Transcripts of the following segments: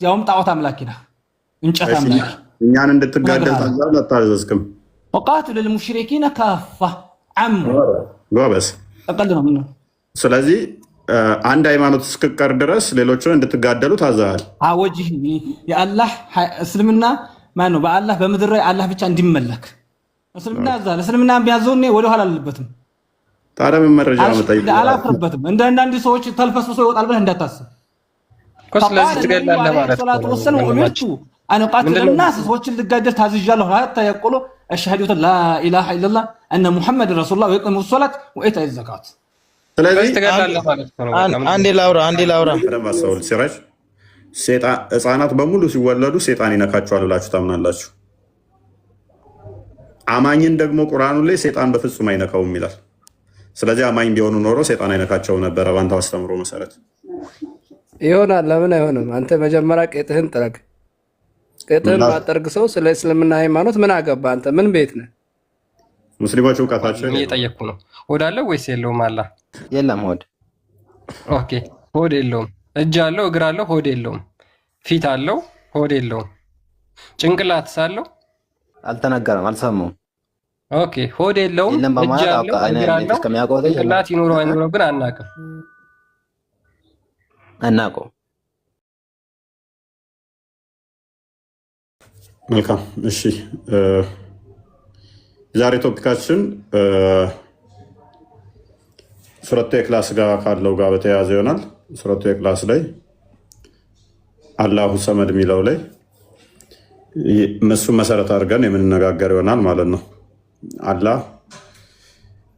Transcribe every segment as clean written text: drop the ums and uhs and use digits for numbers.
ያውም ጣዖት አምላኪ ነህ፣ እንጨት አምላኪ። እኛን እንድትጋደል ታዛዝ አታዘዝክም። ወቃትሉ ልሙሽሪኪነ ካፋ ዓሙ ጎበዝ ጠቀል ነው ምን። ስለዚህ አንድ ሃይማኖት እስክቀር ድረስ ሌሎችን እንድትጋደሉ ታዛሃል። አወጅህ የአላህ እስልምና ማን ነው? በአላህ በምድር ላይ አላህ ብቻ እንዲመለክ እስልምና ያዛል። እስልምና ቢያዘው ወደ ኋላ አልልበትም። ታዲያ ምን መረጃ መጣይ? አላፍርበትም። እንደ አንዳንድ ሰዎች ተልፈስፍሶ ይወጣል ብለህ እንዳታስብ። ስለዚህ ትገላለህ ማለት ነው። አነ ቃትል الناس ሰዎችን ልጋደል ታዝዣለሁ። حتى يقولوا اشهد ان لا اله الا الله ان محمد رسول الله ويقيموا الصلاه ويؤتوا الزكاه። ስለዚህ ትገላለህ ማለት ነው። አንዴ ላውራ ረማሰውል ሲራጅ ሴጣን ህፃናት በሙሉ ሲወለዱ ሴጣን ይነካቸዋል ብላችሁ ታምናላችሁ? አማኝን ደግሞ ቁርአኑ ላይ ሴጣን በፍጹም አይነካውም ይላል። ስለዚህ አማኝ ቢሆኑ ኖሮ ሴጣን አይነካቸው ነበር ባንተ አስተምሮ መሰረት ይሆናል። ለምን አይሆንም? አንተ መጀመሪያ ቄጥህን ጥረግ። ቄጥህን ማጠርግ ሰው ስለ እስልምና ሃይማኖት ምን አገባ? አንተ ምን ቤት ነህ? ሙስሊሞች እውቀታቸው እየጠየቅኩ ነው። ሆድ አለው ወይስ የለውም? አላህ የለም ሆድ። ኦኬ ሆድ የለውም። እጅ አለው፣ እግር አለው፣ ሆድ የለውም። ፊት አለው፣ ሆድ የለውም። ጭንቅላት ሳለው አልተነገረም፣ አልሰማሁም። ኦኬ ሆድ የለውም፣ እጅ አለው፣ እግር አለው፣ ጭንቅላት ይኖረው አይኖረው ግን አናውቅም። መልካም እሺ። ዛሬ ቶፒካችን ሱረቱ ኢኽላስ ጋር ካለው ጋር በተያያዘ ይሆናል። ሱረቱ ኢኽላስ ላይ አላሁ ሰመድ የሚለው ላይ እሱን መሰረት አድርገን የምንነጋገር ይሆናል ማለት ነው። አላህ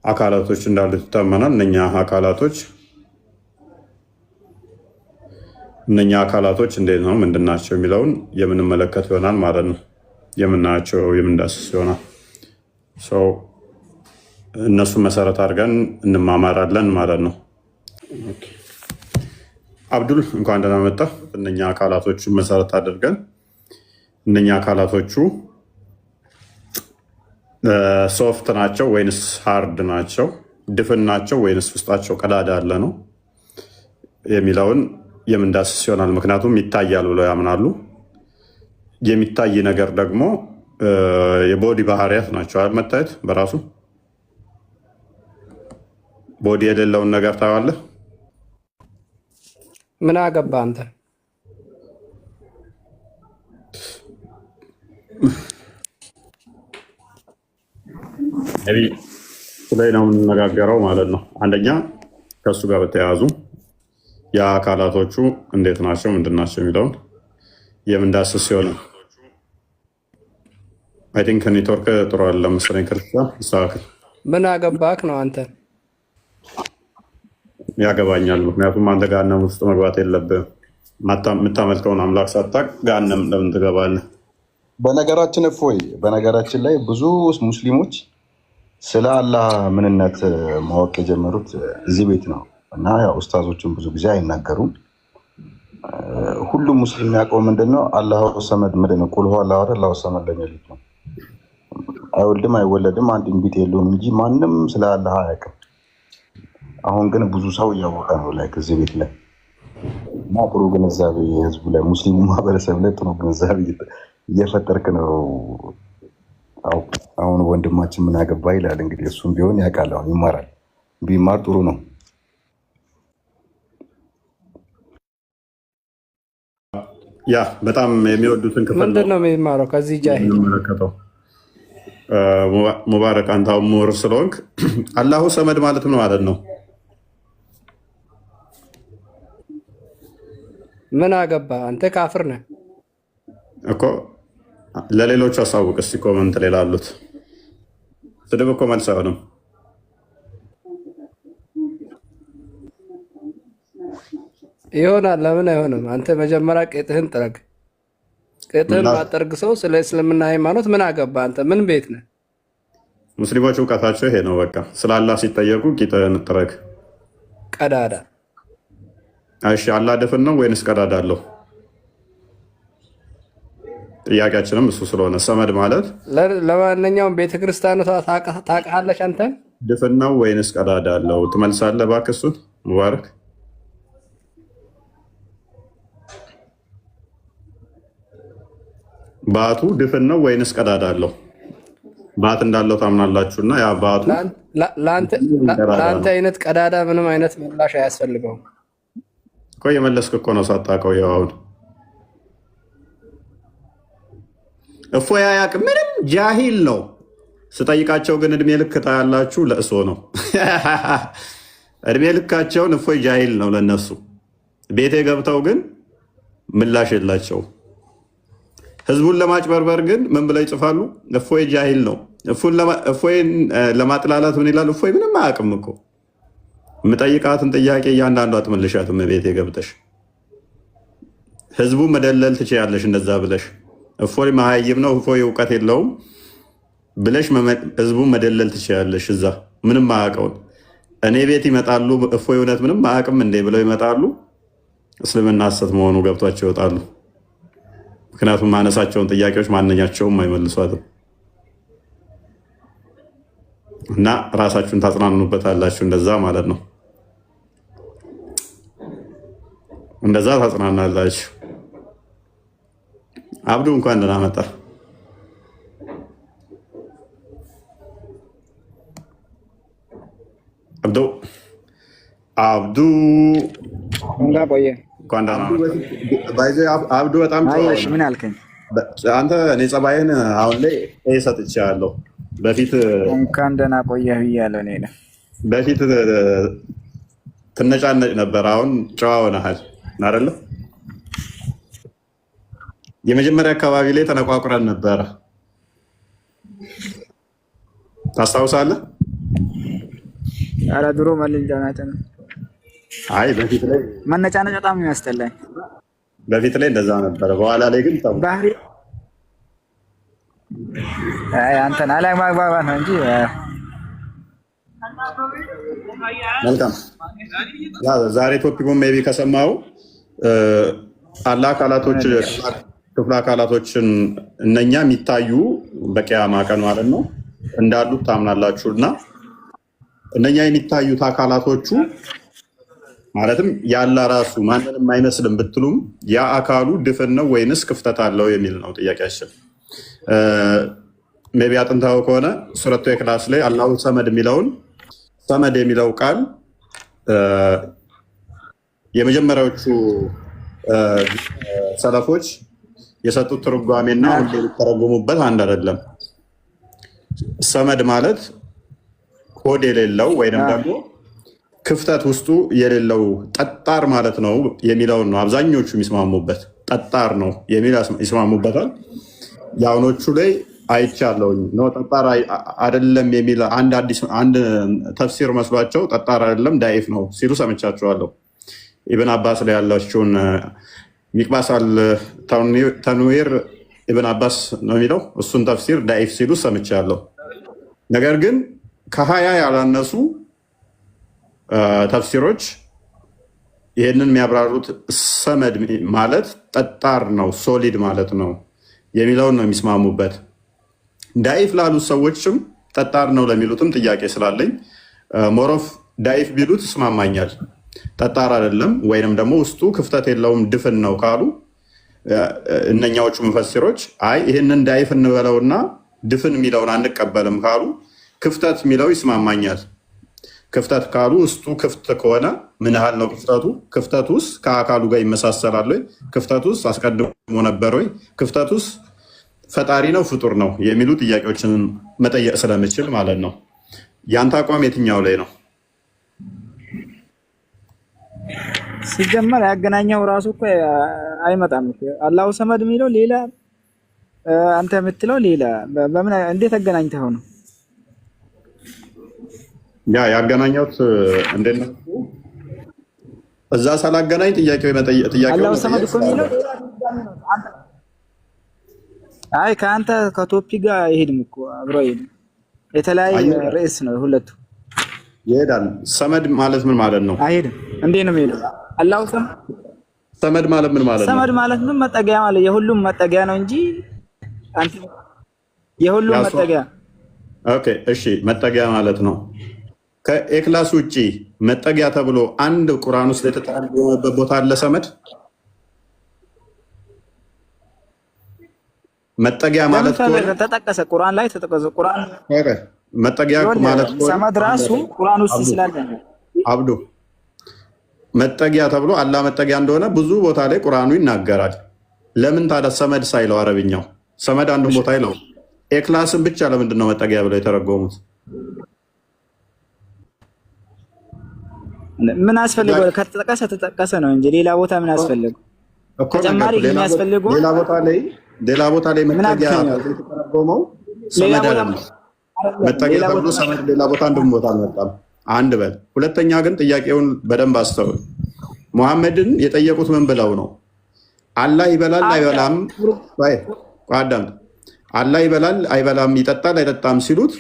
አካላቶች እንዳሉት ይታመናል። እነኛ አካላቶች እንዴት ነው ምንድናቸው የሚለውን የምንመለከት ይሆናል ማለት ነው። የምናያቸው የምንዳስስ ይሆናል። እነሱን መሰረት አድርገን እንማማራለን ማለት ነው። አብዱል እንኳን ደህና መጣ። እነኛ አካላቶችን መሰረት አድርገን እነኛ አካላቶቹ ሶፍት ናቸው ወይንስ ሃርድ ናቸው? ድፍን ናቸው ወይንስ ውስጣቸው ቀዳዳ ያለ ነው የሚለውን የምንዳስስ ይሆናል። ምክንያቱም ይታያል ብለው ያምናሉ። የሚታይ ነገር ደግሞ የቦዲ ባህሪያት ናቸው። መታየት በራሱ ቦዲ የሌለውን ነገር ታዋለህ። ምን አገባ አንተ? ላይ ነው የምንነጋገረው ማለት ነው። አንደኛ ከእሱ ጋር በተያያዙ የአካላቶቹ እንዴት ናቸው ምንድናቸው የሚለውን የምንዳስስ ሲሆን አይ ቲንክ ኔትወርክ ጥሩ አለ መሰለኝ። ክርስቲያን ይስተካከል። ምን አገባክ ነው አንተ? ያገባኛል። ምክንያቱም አንተ ገሃነም ውስጥ መግባት የለብህም። የምታመልከውን አምላክ ሳታውቅ ገሃነም ለምን ትገባለህ? በነገራችን ላይ ብዙ ሙስሊሞች ስለ አላህ ምንነት ማወቅ የጀመሩት እዚህ ቤት ነው እና ያው ኡስታዞችን ብዙ ጊዜ አይናገሩም። ሁሉም ሙስሊም ያውቀው ምንድነው አላሁ ሰመድ ምንድነው? ቁል ሁወ አላሁ አሐድ አላሁ ሰመድ ለሚሉት ነው። አይወልድም አይወለድም አንድ እንቢት የለውም እንጂ ማንም ስለ አላህ አያውቅም። አሁን ግን ብዙ ሰው እያወቀ ነው ላይ ከዚህ ቤት ላይ እና ጥሩ ግንዛቤ ህዝቡ ላይ ሙስሊሙ ማህበረሰብ ላይ ጥሩ ግንዛቤ እየፈጠርክ ነው። አሁን ወንድማችን ምን አገባ ይላል። እንግዲህ እሱም ቢሆን ያውቃል፣ አሁን ይማራል። ቢማር ጥሩ ነው። ያ በጣም የሚወዱትን ክፍል ምንድን ነው የሚማረው ከዚህ ጃሂል መለከተው። ሙባረክ አንተ ምሁር ስለሆንክ አላሁ ሰመድ ማለት ምን ማለት ነው? ምን አገባ አንተ? ካፍር ነህ እኮ። ለሌሎቹ አሳውቅ እስቲ ኮመንት ላይ ላሉት። ስድብ እኮ መልስ አይሆንም። ይሆናል። ለምን አይሆንም? አንተ መጀመሪያ ቄጥህን ጥረግ። ቄጥህን ማጠርግ ሰው ስለ እስልምና ሃይማኖት ምን አገባ? አንተ ምን ቤት ነህ? ሙስሊሞች እውቀታቸው ይሄ ነው። በቃ ስለ አላህ ሲጠየቁ ቄጥህን ጥረግ። ቀዳዳ። እሺ አላህ ድፍን ነው ወይንስ ቀዳዳ አለው? ጥያቄያችንም እሱ ስለሆነ ሰመድ ማለት ለማንኛውም ቤተክርስቲያኑ ታውቃለች። አንተ ድፍን ነው ወይንስ ቀዳዳ አለው? ትመልሳለህ እባክህ እሱን ሙባረክ። ባቱ ድፍን ነው ወይንስ ቀዳዳ አለው? ባት እንዳለው ታምናላችሁና ያ ባቱ ለአንተ አይነት ቀዳዳ ምንም አይነት ምላሽ አያስፈልገውም እኮ የመለስክ እኮ ነው ሳታውቀው። ያው አሁን እፎይ አያውቅም፣ ምንም ጃሂል ነው። ስጠይቃቸው ግን እድሜ ልክ ታያላችሁ፣ ለእሶ ነው እድሜ ልካቸውን። እፎይ ጃሂል ነው ለነሱ። ቤቴ ገብተው ግን ምላሽ የላቸው። ህዝቡን ለማጭበርበር ግን ምን ብለው ይጽፋሉ? እፎይ ጃሂል ነው። እፎይን ለማጥላላት ምን ይላል? እፎይ ምንም አያውቅም እኮ። የምጠይቃትን ጥያቄ እያንዳንዱ አትመልሻትም። ቤቴ ገብተሽ ህዝቡ መደለል ትችያለሽ። እንደዛ ብለሽ እፎይ መሀይም ነው፣ እፎይ እውቀት የለውም ብለሽ ህዝቡ መደለል ትችያለሽ። እዛ ምንም አያውቀውን እኔ ቤት ይመጣሉ። እፎይ እውነት ምንም አያውቅም እንዴ ብለው ይመጣሉ። እስልምና ሐሰት መሆኑ ገብቷቸው ይወጣሉ። ምክንያቱም ማነሳቸውን ጥያቄዎች ማንኛቸውም አይመልሷትም። እና ራሳችሁን ታጽናኑበታላችሁ። እንደዛ ማለት ነው። እንደዛ ታጽናናላችሁ። አብዱ እንኳን ደህና መጣ። አብዱ እንዳቆየ አብዱ በጣም ምን አልከኝ አንተ? እኔ ጸባይን አሁን ላይ ሰጥቻለሁ። በፊት እንኳን ደህና ቆየህ ብያለሁ። እኔ በፊት ትነጫነጭ ነበር፣ አሁን ጨዋ ሆነሃል አይደለ? የመጀመሪያ አካባቢ ላይ ተነቋቁረን ነበረ፣ ታስታውሳለህ? ኧረ ድሮ መልንጫናጨ ነው። አይ በፊት ላይ መነጫነጭ በጣም የሚያስጠላኝ። በፊት ላይ እንደዛ ነበረ፣ በኋላ ላይ ግን ባህሪ አንተን አለማግባባት ነው እንጂ። መልካም። ዛሬ ቶፒኩን ሜይ ቢ ከሰማው አላህ አካላቶች ክፍለ አካላቶችን እነኛ የሚታዩ በቂያማ ቀን ማለት ነው እንዳሉት ታምናላችሁ። እና እነኛ የሚታዩት አካላቶቹ ማለትም ያለ ራሱ ማንንም አይመስልም ብትሉም ያ አካሉ ድፍን ነው ወይንስ ክፍተት አለው የሚል ነው ጥያቄያችን። ሜይ ቢ አጥንታው ከሆነ ሱረቱ ኢኽላስ ላይ አላሁ ሰመድ የሚለውን ሰመድ የሚለው ቃል የመጀመሪያዎቹ ሰለፎች የሰጡት ትርጓሜና ሁሌ የሚተረጉሙበት አንድ አይደለም። ሰመድ ማለት ሆድ የሌለው ወይንም ደግሞ ክፍተት ውስጡ የሌለው ጠጣር ማለት ነው የሚለውን ነው አብዛኞቹ የሚስማሙበት። ጠጣር ነው የሚል ይስማሙበታል። የአሁኖቹ ላይ አይቻለሁኝ ነው ጠጣር አይደለም የሚል አንድ ተፍሲር መስሏቸው ጠጣር አይደለም ዳኢፍ ነው ሲሉ ሰምቻቸዋለሁ። ኢብን አባስ ላይ ያላችሁን ሚቅባሳል ተንዊር ኢብን አባስ ነው የሚለው እሱን ተፍሲር ዳኢፍ ሲሉ ሰምቻለሁ። ነገር ግን ከ20 ያላነሱ ተፍሲሮች ይህንን የሚያብራሩት ሰመድ ማለት ጠጣር ነው ሶሊድ ማለት ነው የሚለውን ነው የሚስማሙበት። ዳኢፍ ላሉት ሰዎችም ጠጣር ነው ለሚሉትም ጥያቄ ስላለኝ ሞሮፍ ዳኢፍ ቢሉት እስማማኛል። ጠጣር አይደለም ወይንም ደግሞ ውስጡ ክፍተት የለውም ድፍን ነው ካሉ እነኛዎቹ ሙፈሲሮች አይ ይህንን ዳኢፍ እንበለውና ድፍን የሚለውን አንቀበልም ካሉ ክፍተት የሚለው ይስማማኛል። ክፍተት ካሉ ውስጡ ክፍት ከሆነ ምን ያህል ነው ክፍተቱ? ክፍተት ውስጥ ከአካሉ ጋር ይመሳሰላል ወይ? ክፍተት ውስጥ አስቀድሞ ነበር ወይ? ክፍተት ውስጥ ፈጣሪ ነው ፍጡር ነው የሚሉ ጥያቄዎችን መጠየቅ ስለምችል ማለት ነው። ያንተ አቋም የትኛው ላይ ነው? ሲጀመር ያገናኘው ራሱ እኮ አይመጣም። አላሁ ሰመድ የሚለው ሌላ፣ አንተ የምትለው ሌላ። በምን እንዴት አገናኝተው ነው? ያ ያገናኘሁት እንዴት ነው? እዛ ሳላገናኝ ጥያቄው አላሁ ሰመድ እኮ የሚለው አይ ከአንተ ከቶፒክ ጋር አይሄድም እኮ አብሮ አይሄድም። የተለያየ ርዕስ ነው ሁለቱ። ይሄዳል። ሰመድ ማለት ምን ማለት ነው? አይሄድም። እንዴት ነው የሚሄደው? አላሁ ሰመድ ማለት ምን ማለት ነው? ሰመድ ማለት ምን መጠጊያ ማለት የሁሉም መጠጊያ ነው እንጂ አንተ የሁሉም መጠጊያ። ኦኬ እሺ፣ መጠጊያ ማለት ነው። ከኢኽላስ ውጪ መጠጊያ ተብሎ አንድ ቁርአን ውስጥ የተጠቀመበት ቦታ አለ ሰመድ? መጠጊያ ማለት ተጠቀሰ ቁርአን ላይ ተጠቀሰ። ቁርአን መጠጊያ ማለት ሰመድ ራሱ ቁርአን ውስጥ ስላለ ነው። አብዱ መጠጊያ ተብሎ አላህ መጠጊያ እንደሆነ ብዙ ቦታ ላይ ቁርአኑ ይናገራል። ለምን ታዲያ ሰመድ ሳይለው አረብኛው ሰመድ አንድ ቦታ ይለው ኤክላስን ብቻ ለምንድን ነው መጠጊያ ብለው የተረጎሙት? ምን አስፈልገው? ከተጠቀሰ ተጠቀሰ ነው እንጂ ሌላ ቦታ ምን አስፈልገው? ተጨማሪ የሚያስፈልገው ሌላ ቦታ ላይ መጠጊያ የተረጎመው ሰመድ አይደለም። መጠጊያ ተብሎ ሰመድ ሌላ ቦታ አንድም ቦታ አልመጣም። አንድ በል። ሁለተኛ ግን ጥያቄውን በደንብ አስተውል። ሙሐመድን የጠየቁት ምን ብለው ነው? አላህ ይበላል አይበላም? አዳምጥ። አላህ ይበላል አይበላም፣ ይጠጣል አይጠጣም ሲሉት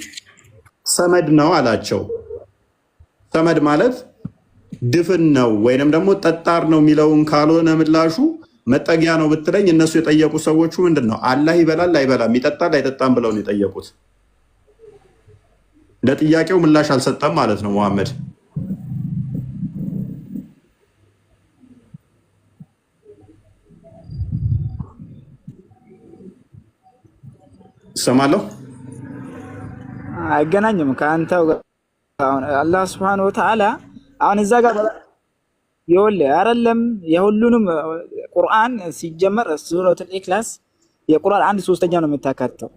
ሰመድ ነው አላቸው። ሰመድ ማለት ድፍን ነው ወይንም ደግሞ ጠጣር ነው የሚለውን ካልሆነ ምላሹ መጠጊያ ነው ብትለኝ እነሱ የጠየቁ ሰዎቹ ምንድን ነው? አላህ ይበላል አይበላም፣ ይጠጣል አይጠጣም ብለው ነው የጠየቁት። ለጥያቄው ምላሽ አልሰጠም ማለት ነው ሙሐመድ። ሰማለሁ አይገናኝም ከአንተው ጋር። አላህ Subhanahu Wa Ta'ala አሁን እዛ ጋር ይኸውልህ አይደለም የሁሉንም ቁርአን ሲጀመር ሱረቱል ኢክላስ የቁርአን 1/3 ነው የምታካተው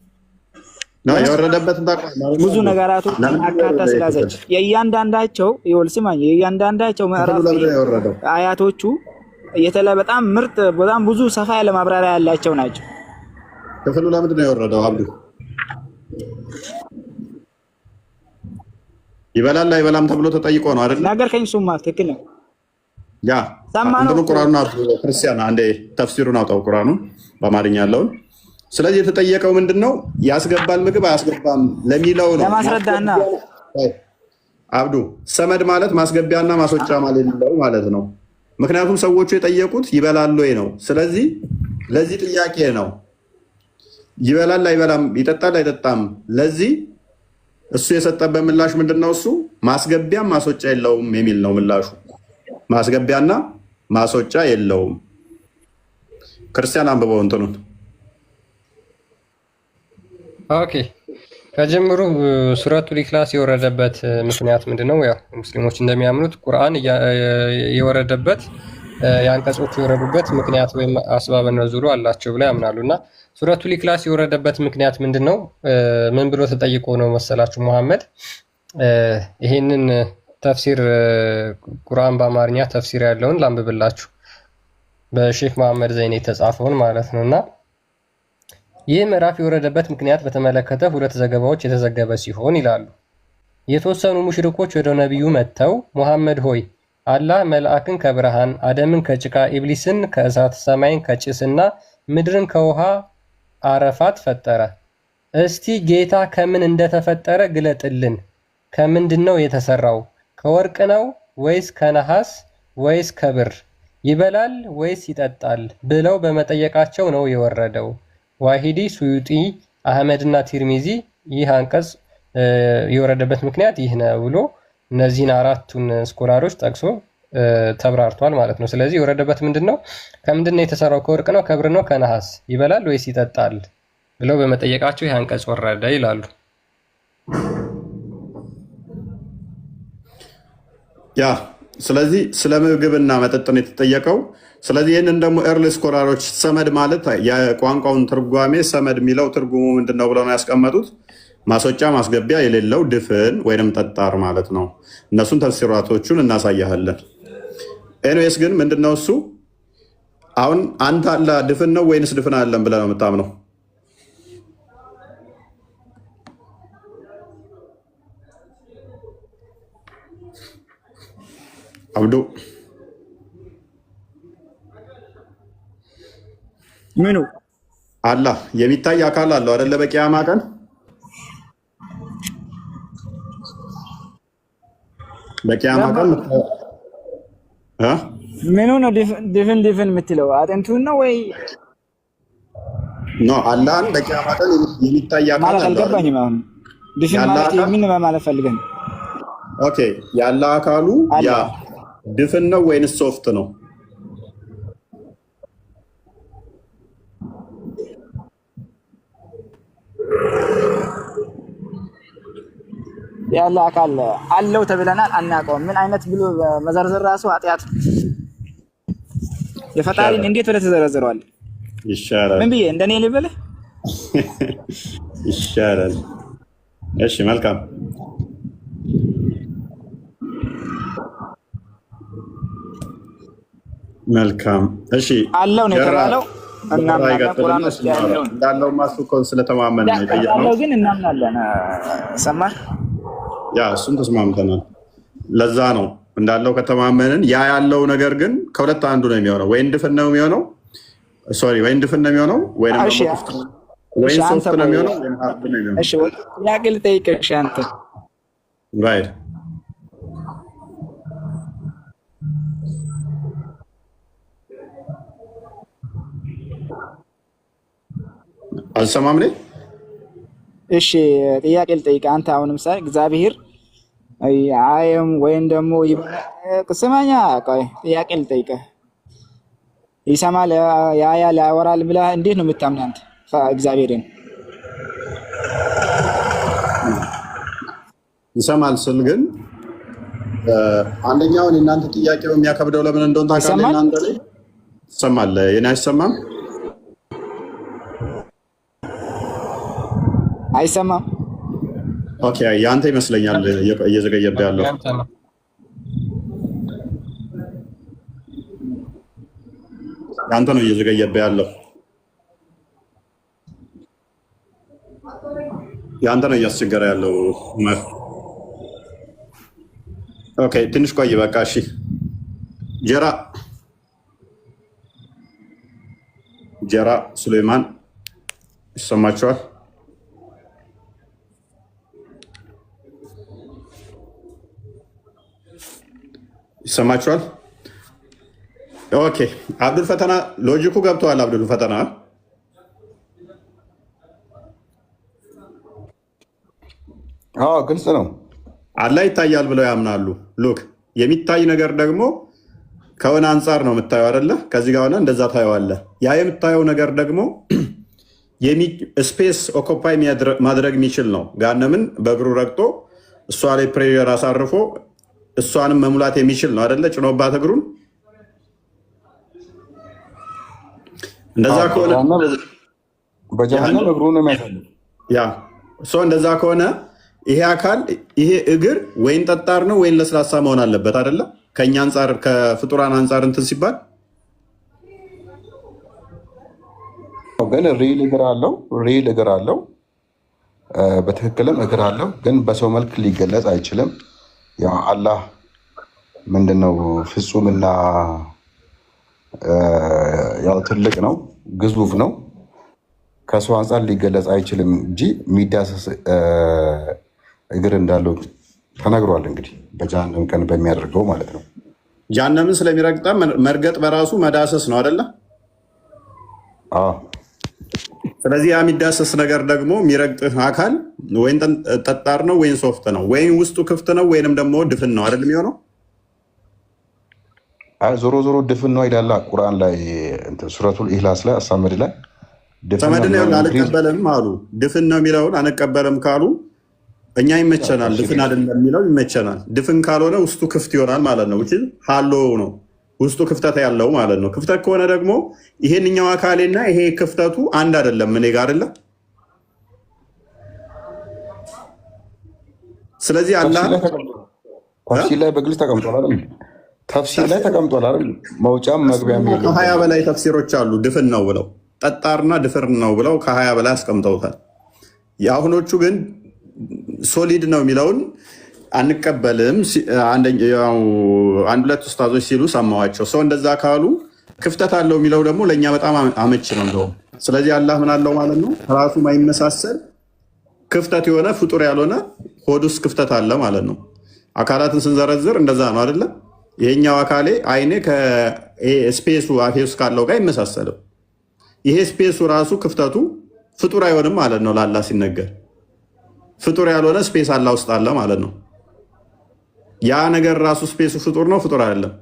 ነው የወረደበት ብዙ ነገራቶች አካታ ስላዘች የእያንዳንዳቸው ይኸውልህ ስማኝ የእያንዳንዳቸው ምዕራፍ አያቶቹ በጣም ምርጥ በጣም ብዙ ሰፋ ያለ ማብራሪያ ያላቸው ናቸው። ክፍሉ ለምንድን ነው የወረደው? አብዱ ይበላል አይበላም ተብሎ ተጠይቆ ነው አይደል? ነገርከኝ። ሱማ ትክክል ነው። ያ እንትኑ ቁርአኑን ክርስቲያን አንዴ ተፍሲሩን አውጣው ቁርአኑን በአማርኛ ያለውን። ስለዚህ የተጠየቀው ምንድነው? ያስገባል ምግብ አያስገባም ለሚለው ነው ለማስረዳና አብዱ ሰመድ ማለት ማስገቢያና ማስወጫ ማለት ነው። ምክንያቱም ሰዎቹ የጠየቁት ይበላል ወይ ነው። ስለዚህ ለዚህ ጥያቄ ነው ይበላል አይበላም፣ ይጠጣል አይጠጣም። ለዚህ እሱ የሰጠበት ምላሽ ምንድነው? እሱ ማስገቢያም ማስወጫ የለውም የሚል ነው ምላሹ። ማስገቢያና ማስወጫ የለውም። ክርስቲያን አንብበው እንትኑን። ኦኬ ከጀምሩ ሱረቱል ኢክላስ የወረደበት ምክንያት ምንድነው? ያው ሙስሊሞች እንደሚያምኑት ቁርአን የወረደበት የአንቀጾቹ የወረዱበት ምክንያት ወይም አስባበ ነዙሉ አላቸው ብለው ያምናሉና ሱረቱል ኢክላስ የወረደበት ምክንያት ምንድነው? ምን ብሎ ተጠይቆ ነው መሰላችሁ ሙሐመድ? ይሄንን ተፍሲር ቁርአን በአማርኛ ተፍሲር ያለውን ላንብብላችሁ በሼክ መሐመድ ዘይኔ የተጻፈውን ማለት ነውና ይህ ምዕራፍ የወረደበት ምክንያት በተመለከተ ሁለት ዘገባዎች የተዘገበ ሲሆን ይላሉ። የተወሰኑ ሙሽሪኮች ወደ ነቢዩ መጥተው ሙሐመድ ሆይ አላህ መልአክን ከብርሃን፣ አደምን ከጭቃ፣ ኢብሊስን ከእሳት፣ ሰማይን ከጭስና ምድርን ከውሃ አረፋት ፈጠረ። እስቲ ጌታ ከምን እንደተፈጠረ ግለጥልን። ከምንድን ነው የተሰራው? ከወርቅ ነው ወይስ ከነሐስ ወይስ ከብር? ይበላል ወይስ ይጠጣል ብለው በመጠየቃቸው ነው የወረደው። ዋሂዲ፣ ሱዩጢ፣ አህመድና ቲርሚዚ ይህ አንቀጽ የወረደበት ምክንያት ይህ ነው ብሎ እነዚህን አራቱን ስኮላሮች ጠቅሶ ተብራርቷል ማለት ነው። ስለዚህ የወረደበት ምንድነው? ከምንድን ነው የተሰራው? ከወርቅ ነው ከብር ነው ከነሐስ? ይበላል ወይስ ይጠጣል ብለው በመጠየቃቸው ይህ አንቀጽ ወረደ ይላሉ። ያ ስለዚህ ስለ ምግብና መጠጥ ነው የተጠየቀው። ስለዚህ ይህንን ደግሞ ኤርሊ ስኮላሮች ሰመድ ማለት የቋንቋውን ትርጓሜ ሰመድ የሚለው ትርጉሙ ምንድነው ብለው ነው ያስቀመጡት። ማስወጫ ማስገቢያ የሌለው ድፍን ወይንም ጠጣር ማለት ነው። እነሱን ተፍሲራቶቹን እናሳያለን። ኤኒዌይስ ግን ምንድነው እሱ አሁን አንተ አላህ ድፍን ነው ወይንስ ድፍን አይደለም ብለህ ነው የምታምነው? አብዱ ምኑ አላህ የሚታይ አካል አለው አይደለ? በቂያማ ቀን በቂያማ ቀን ምኑ ነው ድፍን የምትለው? አጥንቱን ነው ወይ ኖ? አላህን በቂያማ ቀን የሚታይ አካል ማለት አልገባኝም። አሁን ድፍን ማለት ምን ማለት ፈልገን? ኦኬ ያላህ አካሉ ያ ድፍን ነው ወይንስ ሶፍት ነው? የአላህ አካል አለው ተብለናል፣ አናውቀውም። ምን አይነት ብሎ መዘርዘር ራሱ ኃጢአት። የፈጣሪን እንዴት ብለህ ተዘረዝረዋለህ? ይሻላል። ምን ብዬ እንደኔ ልበልህ? ይሻላል። እሺ መልካም። መልካም። እሺ አለው ነው የተባለው። እናምናለን። ቁርአን ውስጥ ያለው እንዳለው ማስኮ ስለተማመነ ነው የጠየቅነው። አለው ግን እናምናለን። ሰማህ? ያ እሱን ተስማምተናል። ለዛ ነው እንዳለው ከተማመንን ያ ያለው ነገር ግን ከሁለት አንዱ ነው የሚሆነው። ወይ እንድፍን ነው የሚሆነው፣ ሶሪ ወይ እንድፍን ነው የሚሆነው፣ ወይ ደግሞ ወይ ሶፍት ነው የሚሆነው፣ ወይ ሃርድ ነው የሚሆነው። እሺ ጥያቄ ልጠይቅሽ አንተ ራይት አልሰማም ነኝ። እሺ ጥያቄ ልጠይቅ። አንተ አሁን ምሳሌ እግዚአብሔር አየም ወይም ደግሞ ስማኛ፣ ቆይ ጥያቄ ልጠይቅህ። ይሰማል፣ ያያል፣ ያወራል ብለህ እንዴት ነው የምታምነው አንተ እግዚአብሔርን? ይሰማል ስል ግን አንደኛውን እናንተ ጥያቄው የሚያከብደው ለምን እንደሆነ ታውቃለህ? እናንተ ላይ ይሰማል፣ የኔ አይሰማም። አይሰማም። ኦኬ ያንተ ይመስለኛል እየዘገየብህ ያለው። ያንተ ነው እየዘገየብህ ያለው። ያንተ ነው እያስቸገረ ያለው። ኦኬ ትንሽ ቆይ በቃ። እሺ ጀራ ሱሌማን ይሰማችኋል? ይሰማችኋል? ኦኬ አብዱል ፈተና ሎጂኩ ገብተዋል። አብዱል ፈተና ግልጽ ነው። አላህ ይታያል ብለው ያምናሉ። ሉክ የሚታይ ነገር ደግሞ ከሆነ አንጻር ነው የምታየው አይደለ? ከዚህ ጋር ሆነ እንደዛ ታየዋለህ። ያ የምታየው ነገር ደግሞ ስፔስ ኦኮፓይ ማድረግ የሚችል ነው። ጋነምን በእግሩ ረግጦ እሷ ላይ ፕሬር አሳርፎ እሷንም መሙላት የሚችል ነው አይደለ? ጭኖባት እግሩን። እንደዛ ከሆነ በጀሃነም እግሩን ነው የሚያሳልፍ። ያ እንደዛ ከሆነ ይሄ አካል ይሄ እግር ወይን ጠጣር ነው ወይን ለስላሳ መሆን አለበት አይደለ? ከኛ አንጻር ከፍጡራን አንጻር እንትን ሲባል ግን ሪል እግር አለው፣ በትክክልም እግር አለው። ግን በሰው መልክ ሊገለጽ አይችልም። ያው አላህ ምንድነው ፍጹምና ያው ትልቅ ነው፣ ግዙፍ ነው። ከሰው አንጻር ሊገለጽ አይችልም እንጂ የሚዳሰስ እግር እንዳለው ተነግሯል። እንግዲህ በጀሃነም ቀን በሚያደርገው ማለት ነው። ጀሃነምን ስለሚረግጣ መርገጥ በራሱ መዳሰስ ነው አይደለ? ስለዚህ ያ የሚዳሰስ ነገር ደግሞ የሚረግጥህ አካል ወይም ጠጣር ነው ወይም ሶፍት ነው ወይም ውስጡ ክፍት ነው ወይንም ደግሞ ድፍን ነው አይደል የሚሆነው? ዞሮ ድፍን ነው ይላል ቁርአን ላይ ሱረቱል ኢኽላስ ላይ አሳመድ ላይ ሰመድን አልቀበልም አሉ። ድፍን ነው የሚለውን አንቀበልም ካሉ እኛ ይመቸናል። ድፍን አይደለም የሚለው ይመቸናል። ድፍን ካልሆነ ውስጡ ክፍት ይሆናል ማለት ነው። ሀሎ ነው ውስጡ ክፍተት ያለው ማለት ነው። ክፍተት ከሆነ ደግሞ ይሄንኛው አካሌና ይሄ ክፍተቱ አንድ አይደለም፣ እኔ ጋር አይደለም። ስለዚህ አላህ ተፍሲር ላይ በግልጽ ተቀምጧል አይደል? ተፍሲር ላይ ተቀምጧል አይደል? መውጫም መግቢያም የለም። ከ20 በላይ ተፍሲሮች አሉ። ድፍን ነው ብለው ጠጣርና ድፍን ነው ብለው ከ20 በላይ አስቀምጠውታል። የአሁኖቹ ግን ሶሊድ ነው የሚለውን አንቀበልም። አንድ ሁለት ኡስታዞች ሲሉ ሰማዋቸው። ሰው እንደዛ ካሉ ክፍተት አለው የሚለው ደግሞ ለእኛ በጣም አመች ነው እንደውም። ስለዚህ አላህ ምን አለው ማለት ነው? ራሱ ማይመሳሰል ክፍተት የሆነ ፍጡር ያልሆነ ሆድ ውስጥ ክፍተት አለ ማለት ነው። አካላትን ስንዘረዝር እንደዛ ነው አይደለ? ይሄኛው አካሌ አይኔ ከስፔሱ አፌ ውስጥ ካለው ጋር አይመሳሰልም። ይሄ ስፔሱ ራሱ ክፍተቱ ፍጡር አይሆንም ማለት ነው። ለአላህ ሲነገር ፍጡር ያልሆነ ስፔስ አላህ ውስጥ አለ ማለት ነው። ያ ነገር ራሱ ስፔሱ ፍጡር ነው፣ ፍጡር አይደለም።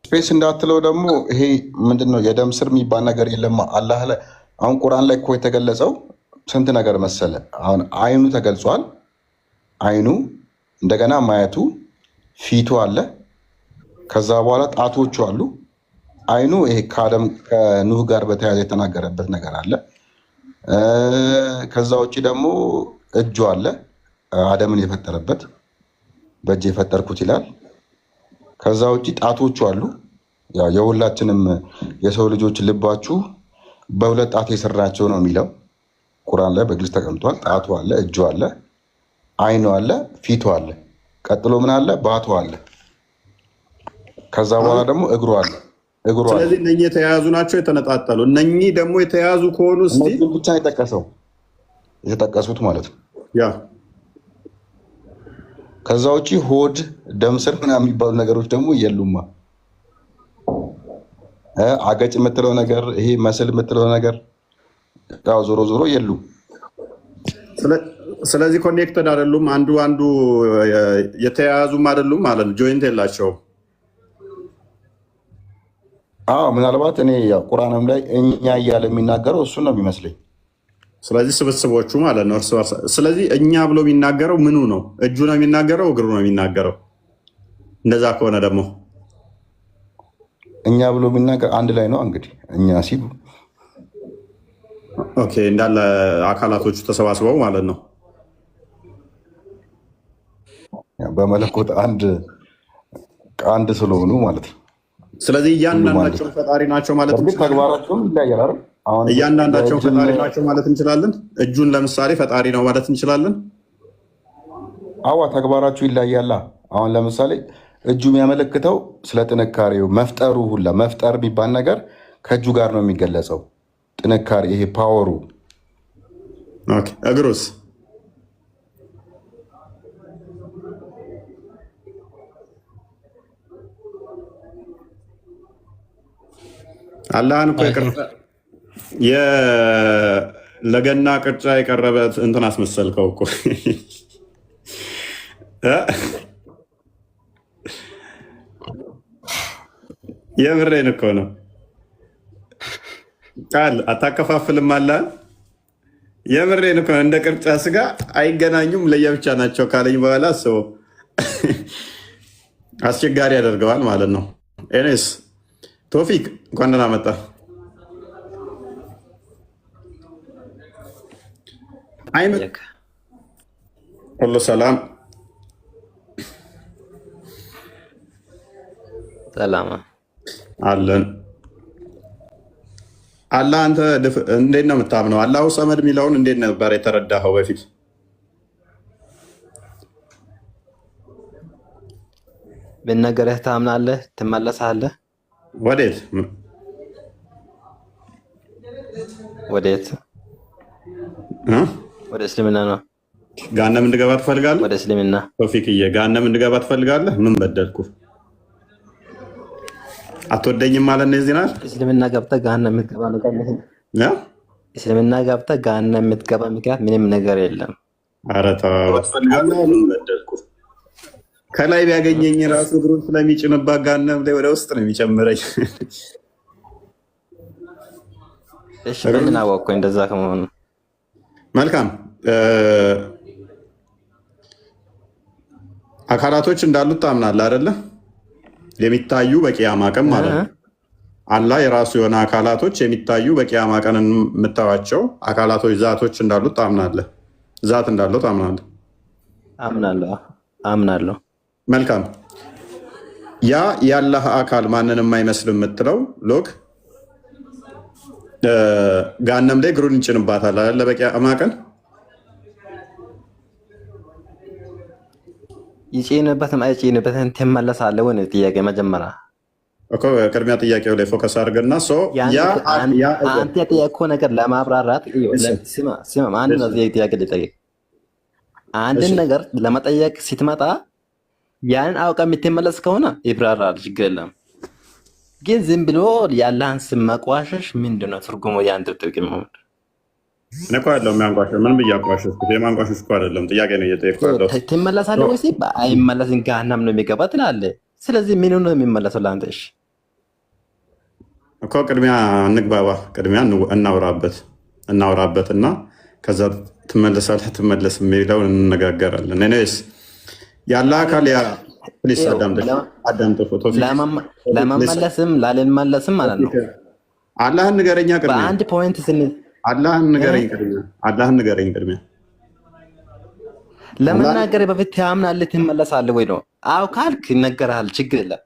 ስፔስ እንዳትለው ደግሞ ይሄ ምንድነው የደም ስር የሚባል ነገር የለም አላህ ላይ። አሁን ቁርአን ላይ እኮ የተገለጸው ስንት ነገር መሰለ። አሁን አይኑ ተገልጿል፣ አይኑ፣ እንደገና ማየቱ፣ ፊቱ አለ። ከዛ በኋላ ጣቶቹ አሉ። አይኑ ይሄ ከኑህ ጋር በተያያዘ የተናገረበት ነገር አለ። ከዛ ውጭ ደግሞ እጁ አለ፣ አደምን የፈጠረበት በእጅ የፈጠርኩት ይላል። ከዛ ውጭ ጣቶቹ አሉ። የሁላችንም የሰው ልጆች ልባችሁ በሁለት ጣት የሰራቸው ነው የሚለው ቁርአን ላይ በግልጽ ተቀምጧል። ጣቱ አለ፣ እጁ አለ፣ አይኑ አለ፣ ፊቱ አለ። ቀጥሎ ምን አለ? ባቱ አለ። ከዛ በኋላ ደግሞ እግሩ አለ። ስለዚህ እነኚህ የተያያዙ ናቸው የተነጣጠሉ። እነኚህ ደግሞ የተያያዙ ከሆኑ ብቻ የተጠቀሱት ማለት ነው። ያ ከዛ ውጭ ሆድ፣ ደም ስር ምናምን የሚባሉ ነገሮች ደግሞ የሉማ። አገጭ የምትለው ነገር ይሄ መስል የምትለው ነገር ያው ዞሮ ዞሮ የሉም። ስለዚህ ኮኔክተድ አይደሉም። አንዱ የተያያዙም አይደሉም ማለት ነው። ጆይንት የላቸውም። ምናልባት እኔ ቁርአንም ላይ እኛ እያለ የሚናገረው እሱን ነው የሚመስለኝ። ስለዚህ ስብስቦቹ ማለት ነው እርስ በርስ። ስለዚህ እኛ ብሎ የሚናገረው ምኑ ነው? እጁ ነው የሚናገረው? እግሩ ነው የሚናገረው? እንደዛ ከሆነ ደግሞ እኛ ብሎ የሚናገር አንድ ላይ ነው እንግዲህ። እኛ ሲሉ ኦኬ፣ እንዳለ አካላቶቹ ተሰባስበው ማለት ነው በመለኮት አንድ ስለሆኑ ማለት ነው። ስለዚህ እያንዳንዳቸው ፈጣሪ ናቸው ማለት እንችላለን። ተግባራቸውም ይለያያል። እያንዳንዳቸው ፈጣሪ ናቸው ማለት እንችላለን። እጁን ለምሳሌ ፈጣሪ ነው ማለት እንችላለን። ተግባራቸው ይለያያል። አሁን ለምሳሌ እጁ የሚያመለክተው ስለ ጥንካሬው መፍጠሩ ሁላ መፍጠር የሚባል ነገር ከእጁ ጋር ነው የሚገለጸው። ጥንካሬ ይሄ ፓወሩ። እግሩስ? አላህን እኮ ለገና ቅርጫ የቀረበ እንትን አስመሰልከው እኮ። የምሬን እኮ ነው። ቃል አታከፋፍልም አላህን። የምሬን እኮ ነው። እንደ ቅርጫ ስጋ አይገናኙም፣ ለየብቻ ናቸው ካለኝ በኋላ ሰው አስቸጋሪ ያደርገዋል ማለት ነው። ኤኔስ ቶፊክ እንኳን ደህና መጣ። ሁሉ ሰላም አለን። አላህ አንተ እንዴት ነው የምታምነው? አላሁ ሰመድ የሚለውን እንዴት ነበር የተረዳኸው በፊት? ብነገርህ ታምናለህ፣ ትመለሳለህ። ወዴት ወደ እስልምና ነው። ገሃነም እንድገባ ትፈልጋለህ? ወደ እስልምና ቶፊክዬ፣ ገሃነም እንድገባ ትፈልጋለህ? ምን በደልኩ? አትወደኝም ማለት ነው? ዜናል እስልምና ገብተህ ገሃነም የምትገባ ነገር እስልምና ገብተህ ገሃነም የምትገባ ምክንያት ምንም ነገር የለም። ኧረ ተው፣ ትፈልጋለህ? ምን በደልኩ? ከላይ ቢያገኘኝ ራሱ እግሩን ስለሚጭንባት ገሃነም ላይ ወደ ውስጥ ነው የሚጨምረኝ። እሺ፣ በምን አወቅኩኝ እንደዛ ከመሆኑ? መልካም አካላቶች እንዳሉት ታምናለህ አይደለ? የሚታዩ በቂያማ ቀን ማለት ነው። አላህ የራሱ የሆነ አካላቶች የሚታዩ በቂያማ ቀን የምታዋቸው አካላቶች ዛቶች እንዳሉት ታምናለህ? ዛት እንዳለው ታምናለህ? አምናለሁ። መልካም። ያ ያላህ አካል ማንንም አይመስልም የምትለው ሎክ ገሃነም ላይ እግሩን እንጭንባታል አይደለ? በቂያማ ቀን ይጭንበትም አይጭንበትም ትመለሳለህ ወይ? ጥያቄ መጀመሪያ እኮ ቅድሚያ ጥያቄው ላይ ፎከስ አድርገና አንተ የጠየቅከው ነገር ለማብራራት ስማ፣ አንድ ጥያቄ ልጠይቅ። አንድን ነገር ለመጠየቅ ስትመጣ ያንን አውቃ የምትመለስ ከሆነ ይብራራል፣ ችግር የለም። ግን ዝም ብሎ ያለህን ስም መቋሸሽ ምንድን ነው ትርጉሙ? የአንተ ጥቅም ሆን እኔ እኮ ያለው የሚያንቋሸሽ ምን ብዬ አቋሸሽኩት? የማንቋሸሽ እኮ አይደለም፣ ጥያቄ ነው እየጠየቅኩ ያለው። ትመለሳለህ ወይስ አይመለስም? ገሃነም ነው የሚገባ ትላለህ። ስለዚህ ምን ነው የሚመለሰው ለአንተ? እሺ እኮ ቅድሚያ እንግባባ፣ ቅድሚያ እናውራበት እና ከዛ ትመለሳለህ ትመለስ የሚለውን እንነጋገራለን። እኔስ ያለ አካል ያ ፕሊስ አዳምጥ ለመመለስም ላለመመለስም ማለት ነው። አላህን ንገረኛ ቅድሚያ በአንድ ፖይንት አላህን ንገረኝ ቅድሚያ ለመናገር በፊት ታምናለህ ትመለሳለህ ወይ ነው? አዎ ካልክ ይነገርሃል፣ ችግር የለም።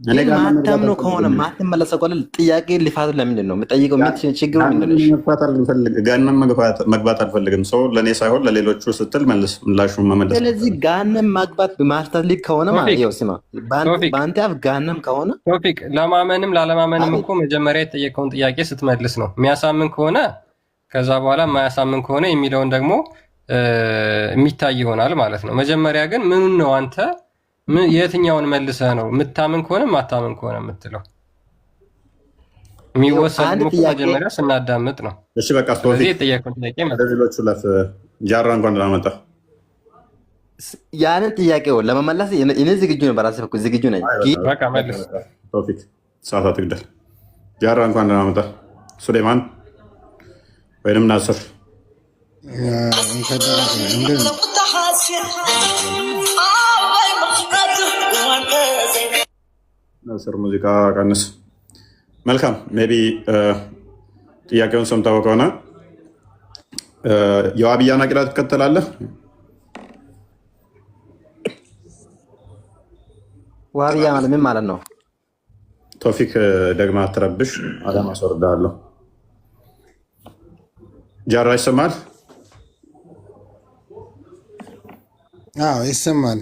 ግን ማታምነው ከሆነ ማትመለሰው ከሆነ ጥያቄ ሊፋቱ ለምንድን ነው የምጠይቀው? ችግሩ ምንድን ነው? ገሃነም መግባት አልፈልግም። ሰው ለእኔ ሳይሆን ለሌሎቹ ስትል መልስ ምላሹን መመለስ። ስለዚህ ገሃነም መግባት ማልፈልግ ከሆነ ማለት ነው ስማ፣ በአንተ አፍ ገሃነም ከሆነ ቶፒክ ለማመንም ላለማመንም እኮ መጀመሪያ የጠየቀውን ጥያቄ ስትመልስ ነው። የሚያሳምን ከሆነ ከዛ በኋላ የማያሳምን ከሆነ የሚለውን ደግሞ የሚታይ ይሆናል ማለት ነው። መጀመሪያ ግን ምኑን ነው አንተ የትኛውን መልሰህ ነው የምታምን ከሆነ ማታምን ከሆነ የምትለው? የሚወሰድ መጀመሪያ ስናዳምጥ ነው። እሺ በቃ ስለዚህ የጠየቀውን ጥያቄ ሌሎቹ ጃራ እንኳን ላመጣ ያንን ጥያቄው ለመመለስ እኔ ዝግጁ ነኝ፣ በራሴ በኩል ዝግጁ ነኝ። በቃ መልስ። ቶፊክ ሰዓት አትግደል። ጃራ እንኳን ላመጣ ሱሌማን ወይንም ናስር ናስር ሙዚቃ ቀንስ። መልካም ሜቢ ጥያቄውን ሰምተው ከሆነ የዋህብያን አቂዳ ትከተላለህ? ዋህብያ ማለት ምን ማለት ነው? ቶፊክ ደግማ አትረብሽ፣ አዳም አስወርዳለሁ። ጃራ ይሰማል? አዎ ይሰማል።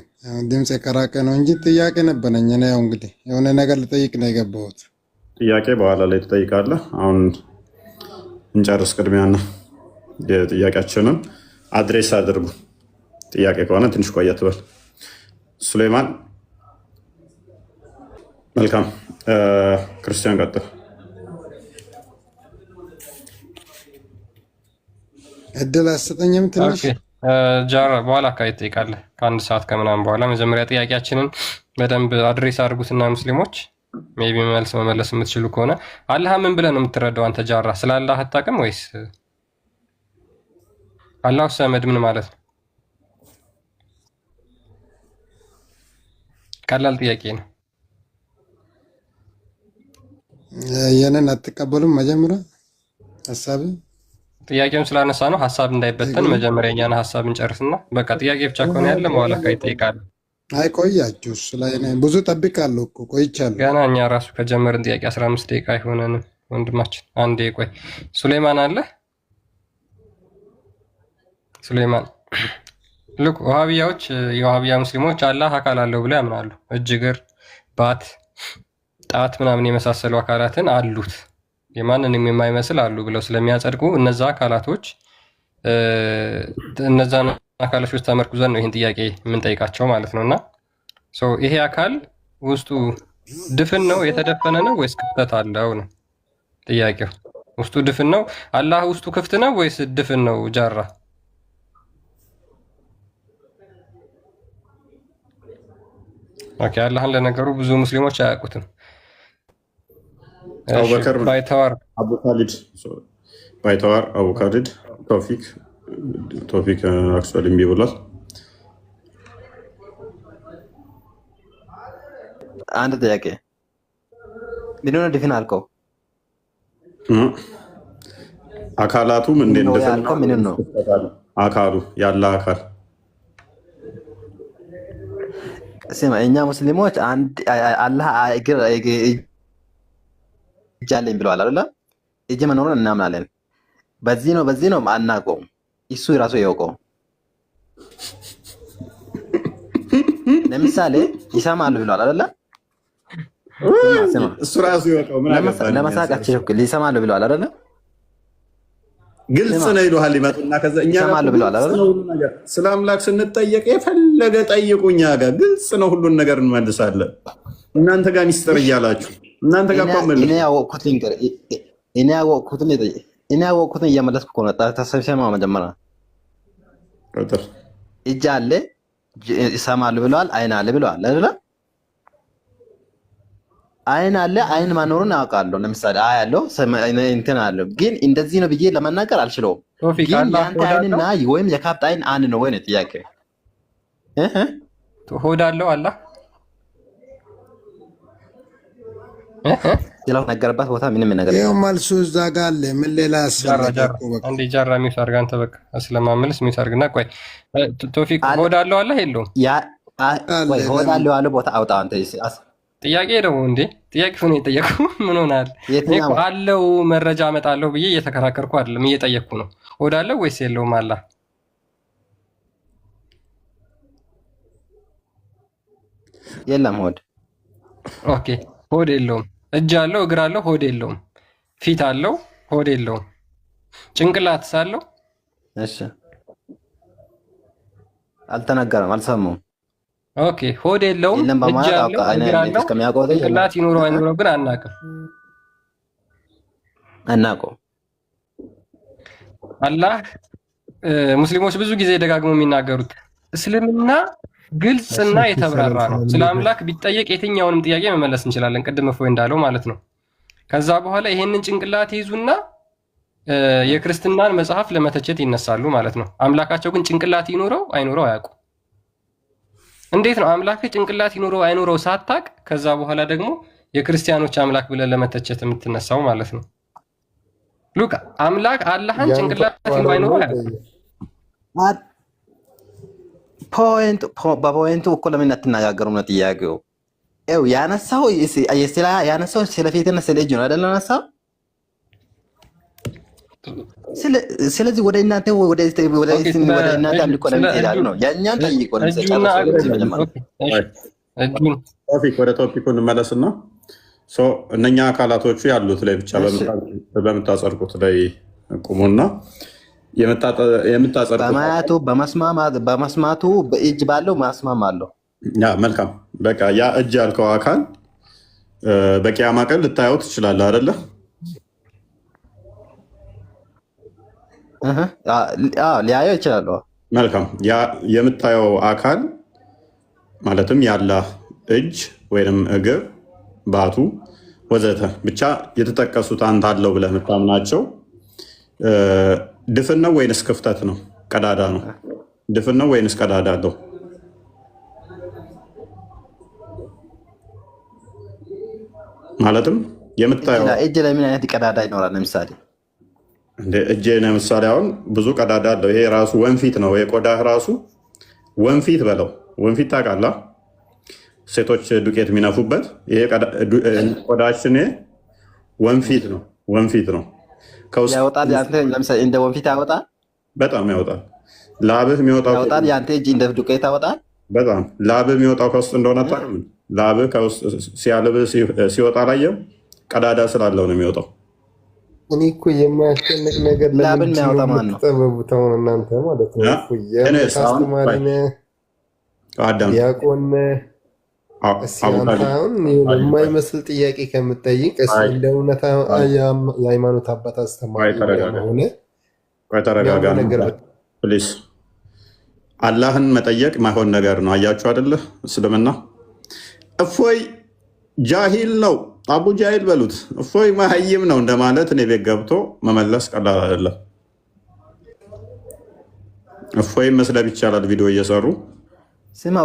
ድምፅ የቀራቀ ነው እንጂ ጥያቄ ነበረኝ። እኔ ያው እንግዲህ የሆነ ነገር ልጠይቅ ነው የገባሁት። ጥያቄ በኋላ ላይ ትጠይቃለህ። አሁን እንጨርስ። ቅድሚያና የጥያቄያችንን አድሬስ አድርጉ። ጥያቄ ከሆነ ትንሽ ቆየት በል። ሱሌማን መልካም። ክርስቲያን ቀጥል። እድል አሰጠኝም ትንሽ ጃራ በኋላ አካባቢ ትጠይቃለህ። ከአንድ ሰዓት ከምናምን በኋላ መጀመሪያ ጥያቄያችንን በደንብ አድሬስ አድርጉትና ሙስሊሞች ሜይ ቢ መልስ መመለስ የምትችሉ ከሆነ አላህ ምን ብለህ ነው የምትረዳው አንተ ጃራ? ስለ አላህ አታውቅም ወይስ? አላሁ ሰመድ ምን ማለት ነው? ቀላል ጥያቄ ነው። የነን አትቀበሉም? መጀመሪያ ሀሳብ ጥያቄውን ስላነሳ ነው ሀሳብ እንዳይበተን መጀመሪያ እኛን ሀሳብ እንጨርስና በቃ ጥያቄ ብቻ ከሆነ ያለ በኋላ አካባቢ ትጠይቃለህ። አይ ቆያችሁ ብዙ ጠብቃለሁ እኮ ቆይቻለሁ። ገና እኛ ራሱ ከጀመርን ጥያቄ 15 ደቂቃ አይሆነንም ወንድማችን። አንዴ ቆይ። ሱሌማን አለ? ሱሌማን ልክ ዋህብያዎች የዋህብያ ሙስሊሞች አላህ አካል አለው ብለው ያምናሉ። እጅ፣ እግር፣ ባት፣ ጣት ምናምን የመሳሰሉ አካላትን አሉት የማንንም የማይመስል አሉ ብለው ስለሚያጸድቁ እነዛ አካላቶች እነዛን አካላቶች ተመርኩዘን ነው ይህን ጥያቄ የምንጠይቃቸው ማለት ነው። እና ይሄ አካል ውስጡ ድፍን ነው የተደፈነ ነው ወይስ ክፍተት አለው ነው ጥያቄው። ውስጡ ድፍን ነው አላህ ውስጡ ክፍት ነው ወይስ ድፍን ነው? ጃራ ኦኬ። አላህን ለነገሩ ብዙ ሙስሊሞች አያውቁትም። አቡበከር ባይተዋር አቡ ካሊድ ባይተዋር አቡ ካሊድ ቶፊክ አክቹዋሊ እምቢ ብሏል። አንድ ጥያቄ ምን ነው ድፍን አልከው? አካላቱ ምን እንደፈለከው ምን ነው አካሉ ያለ አካል ስማ፣ እኛ ሙስሊሞች አንድ አላህ እጅ አለኝ ብለዋል አይደል? እጅ መኖሩን እናምናለን። በዚህ ነው አናውቀውም። እሱ ራሱ ያውቀው። ለምሳሌ ይሰማሉ ብለዋል አይደል? እሱ ራሱ ያውቀው። ምን አገባኝ? ለመሳቃቸው ይሰማሉ ብለዋል አይደል? ግልጽ ነው ይሉሃል። ይመጡና ከዛ እኛ ይሰማሉ ብለዋል አይደል? ስለ አምላክ ስንጠየቅ የፈለገ ጠይቁ፣ እኛ ጋር ግልጽ ነው፣ ሁሉን ነገር እንመልሳለን። እናንተ ጋር ሚስጥር እያላችሁ እናንተ ጋር እኔ ያወቅኩትን እየመለስኩ እኮ ነው። ተሰብሰማ መጀመሪያ እጅ አለ ይሰማሉ ብለዋል። አይን አለ ብለዋል አይደለ? አይን አለ። አይን ማኖሩን አውቃለሁ። ለምሳሌ አያለው እንትን አለው፣ ግን እንደዚህ ነው ብዬ ለመናገር አልችለውም። ቶፊቅ ግን አላህ ያንተ አይንና ወይም የካፕት አይን አንድ ነው ወይ ነው ጥያቄ? ሆድ አለው አላህ ስለው ነገርበት ቦታ ምንም ነገር ይኸው መልሱ እዛ ጋር አለ። ምን ሌላ አስፈለገ? አንዴ ጃራ ሚውት አድርግ አንተ በቃ ስለማመልስ ሚውት አድርግና ቆይ ቶፊቅ ሆድ አለው አላህ የለውም? ወይ ሆድ አለው ያለው ቦታ አውጣ አንተ ጥያቄ ነው እንዴ? ጥያቄ ሆነ የጠየቁ ምን ሆናል? አለው መረጃ አመጣለሁ ብዬ እየተከራከርኩ አይደለም፣ እየጠየቅኩ ነው። ሆድ አለው ወይስ የለውም? አላህ የለም ሆድ። ኦኬ ሆድ የለውም። እጅ አለው፣ እግር አለው፣ ሆድ የለውም። ፊት አለው፣ ሆድ የለውም። ጭንቅላትስ አለው? እሺ አልተነገረም፣ አልሰማሁም። ኦኬ ሆድ የለውም፣ እጅ አለው፣ እግር አለው፣ ጭንቅላት ይኑረው አይኑረው ግን አናውቅም። አላህ ሙስሊሞች ብዙ ጊዜ ደጋግመው የሚናገሩት እስልምና ግልጽና የተብራራ ነው። ስለ አምላክ ቢጠየቅ የትኛውንም ጥያቄ መመለስ እንችላለን፣ ቅድም እፎይ እንዳለው ማለት ነው። ከዛ በኋላ ይሄንን ጭንቅላት ይይዙና የክርስትናን መጽሐፍ ለመተቸት ይነሳሉ ማለት ነው። አምላካቸው ግን ጭንቅላት ይኑረው አይኑረው አያውቁም። እንዴት ነው አምላክ ጭንቅላት ይኑረው አይኑረው ሳታቅ ከዛ በኋላ ደግሞ የክርስቲያኖች አምላክ ብለን ለመተቸት የምትነሳው ማለት ነው? ሉካ አምላክ አላህን ጭንቅላት ይኑረው አይኑረው አያውቁም። በፖይንቱ እኮ ለምን አትነጋገሩም ነው ጥያቄው። ያነሳው ስለ ፊትና ስለ እጅ ነው አይደል? ያነሳው ስለዚህ ወደ እናንተ አምልኮ ለምን ትሄዳሉ ነው የእኛን ጠይቆ ወደ ቶፒኩ እንመለስና እነኛ አካላቶቹ ያሉት ላይ ብቻ በምታጸድቁት ላይ ቁሙና በማያቱ በመስማቱ በእጅ ባለው ማስማም አለው። መልካም በቃ ያ እጅ ያልከው አካል በቂያማ ቀን ልታየው ትችላለህ አይደለ? ሊያየው ይችላል። መልካም ያ የምታየው አካል ማለትም ያላህ እጅ ወይም እግር፣ ባቱ ወዘተ ብቻ የተጠቀሱት አንተ አለው ብለህ የምታምናቸው ድፍን ነው ወይንስ ክፍተት ነው? ቀዳዳ ነው? ድፍን ነው ወይንስ ቀዳዳ አለው? ማለትም የምታየው እጅ ላይ ምን አይነት ቀዳዳ ይኖራል? ለምሳሌ እጅ ለምሳሌ አሁን ብዙ ቀዳዳ አለው። ይሄ ራሱ ወንፊት ነው። የቆዳህ ራሱ ወንፊት በለው። ወንፊት ታውቃለህ? ሴቶች ዱቄት የሚነፉበት ይሄ ቆዳችን ወንፊት ነው። ወንፊት ነው። ያወጣል። ለምሳሌ እንደ ወንፊት ያወጣል። በጣም ያወጣል። ላብህ የሚወጣው ያወጣል። ያንተ እጅ እንደ ዱቄት ያወጣል። በጣም ላብህ የሚወጣው ከውስጥ እንደሆነ ታውቃለህ። ላብህ ከውስጥ ሲያልብህ ሲወጣ ላየው ቀዳዳ ስላለው ነው የሚወጣው። እኔ እኮ የማያስጨንቅ ነገር ላብን የሚያወጣ ማን ነው? ጠበቡታውን እናንተ ማለት ነው እኮ የአስተማሪ ነህ ዲያቆን ነህ። አንተ አሁን የማይመስል ጥያቄ ከምጠይቅ እንደ እውነታ የሃይማኖት አባት አስተማሪ ሆነ ተረጋጋ። ፕሊዝ አላህን መጠየቅ ማይሆን ነገር ነው። አያችሁ አይደለ? እስልምና እፎይ ጃሂል ነው አቡ ጃሂል በሉት፣ እፎይ መሀይም ነው እንደማለት እኔ ቤት ገብቶ መመለስ ቀላል አይደለም። እፎይ መስለብ ይቻላል፣ ቪዲዮ እየሰሩ ስማ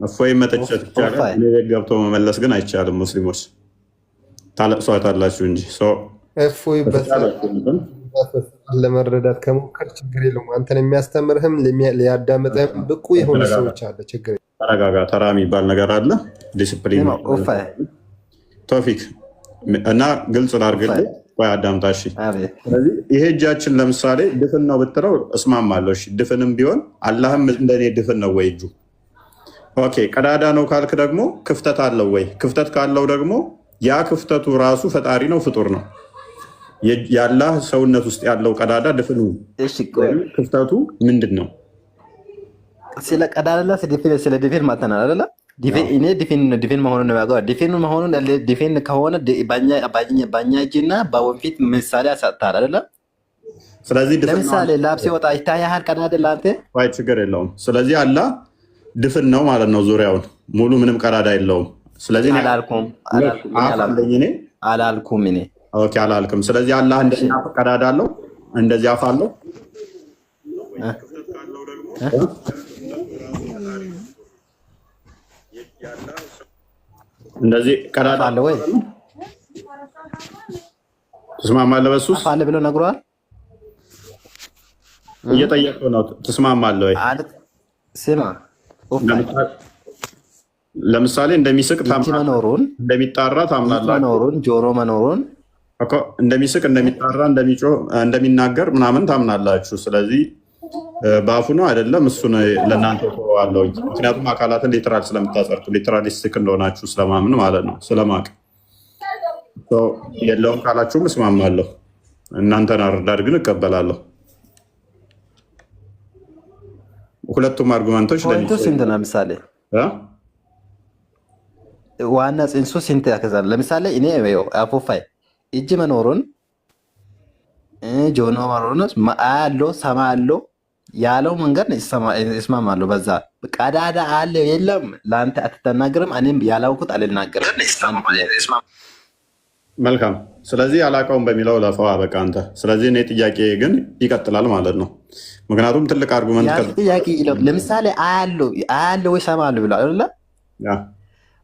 እፎይ መተቸት ይቻላል፣ እኔ ቤት ገብቶ መመለስ ግን አይቻልም። ሙስሊሞች ታለቅሷታላችሁ እንጂ እፎይ ለመረዳት ከሞከር ችግር የለውም። አንተን የሚያስተምርህም ሊያዳምጥህም ብቁ የሆነ ሰዎች አለ። ችግር ተረጋጋ። ተራ የሚባል ነገር አለ። ዲስፕሊን ቶፊክ እና ግልጽ ላድርግልህ። ቆይ አዳምጣ እሺ። ስለዚህ ይሄ እጃችን ለምሳሌ ድፍን ነው ብትለው እስማማለሁ። እሺ ድፍንም ቢሆን አላህም እንደኔ ድፍን ነው ወይ እጁ? ኦኬ ቀዳዳ ነው ካልክ ደግሞ ክፍተት አለው ወይ? ክፍተት ካለው ደግሞ ያ ክፍተቱ ራሱ ፈጣሪ ነው ፍጡር ነው? የአላህ ሰውነት ውስጥ ያለው ቀዳዳ ድፍኑ ክፍተቱ ምንድን ነው? ስለ ቀዳዳ ስለ ዲፊን ማተናል አይደለ? እኔ ዲፊን መሆኑን ነው ያውቀው። ዲፊን ከሆነ በኛ እጅና በወንፊት ምሳሌ ያሰጥታል አይደለ? ስለዚህ ለምሳሌ ላብ ሲወጣ ይታያል ቀዳዳ ለአንተ? አይ ችግር የለውም። ስለዚህ አላህ ድፍን ነው ማለት ነው። ዙሪያውን ሙሉ ምንም ቀዳዳ የለውም። ስለዚህ አላልኩም እኔ ኦኬ አላልክም። ስለዚህ አላህ እንደኛ ቀዳዳ አለው እንደዚህ አፍ አለው እንደዚህ ቀዳዳ አለ ወይ? ትስማማለህ? በሱስ አለ ብሎ ነግሯል። እየጠየቀው ነው። ትስማማለህ ወይ? ስማ ለምሳሌ እንደሚስቅ መኖሩን እንደሚጣራ ታምናለህ? መኖሩን ጆሮ መኖሩን እኮ እንደሚስቅ እንደሚጣራ እንደሚጮህ እንደሚናገር ምናምን ታምናላችሁ። ስለዚህ በአፉ ነው አይደለም? እሱን ለእናንተ ተዋለው። ምክንያቱም አካላትን ሊትራል ስለምታጸድቁ ሊትራሊስቲክ እንደሆናችሁ ስለማምን ማለት ነው። ስለማቅ የለውም ካላችሁም እስማማለሁ። እናንተን አረዳድ ግን እቀበላለሁ። ሁለቱም አርጉመንቶች ስንት ነው? ለምሳሌ ዋና ጽንሱ ስንት ያከዛል? ለምሳሌ እኔ አፎፋይ እጅ መኖሩን ጆኖ መኖሩን አያለው ሰማ አለው ያለው መንገድ ይስማማለሁ። በዛ ቀዳዳ አለ የለም ለአንተ አትተናገርም፣ እኔም ያላውኩት አልናገርም። መልካም። ስለዚህ አላውቀውም በሚለው ለፈዋ በቃ አንተ። ስለዚህ እኔ ጥያቄ ግን ይቀጥላል ማለት ነው። ምክንያቱም ትልቅ አርጉመንት ጥያቄ ለምሳሌ አያለው ወይ ሰማለሁ ብሏል አይደለ?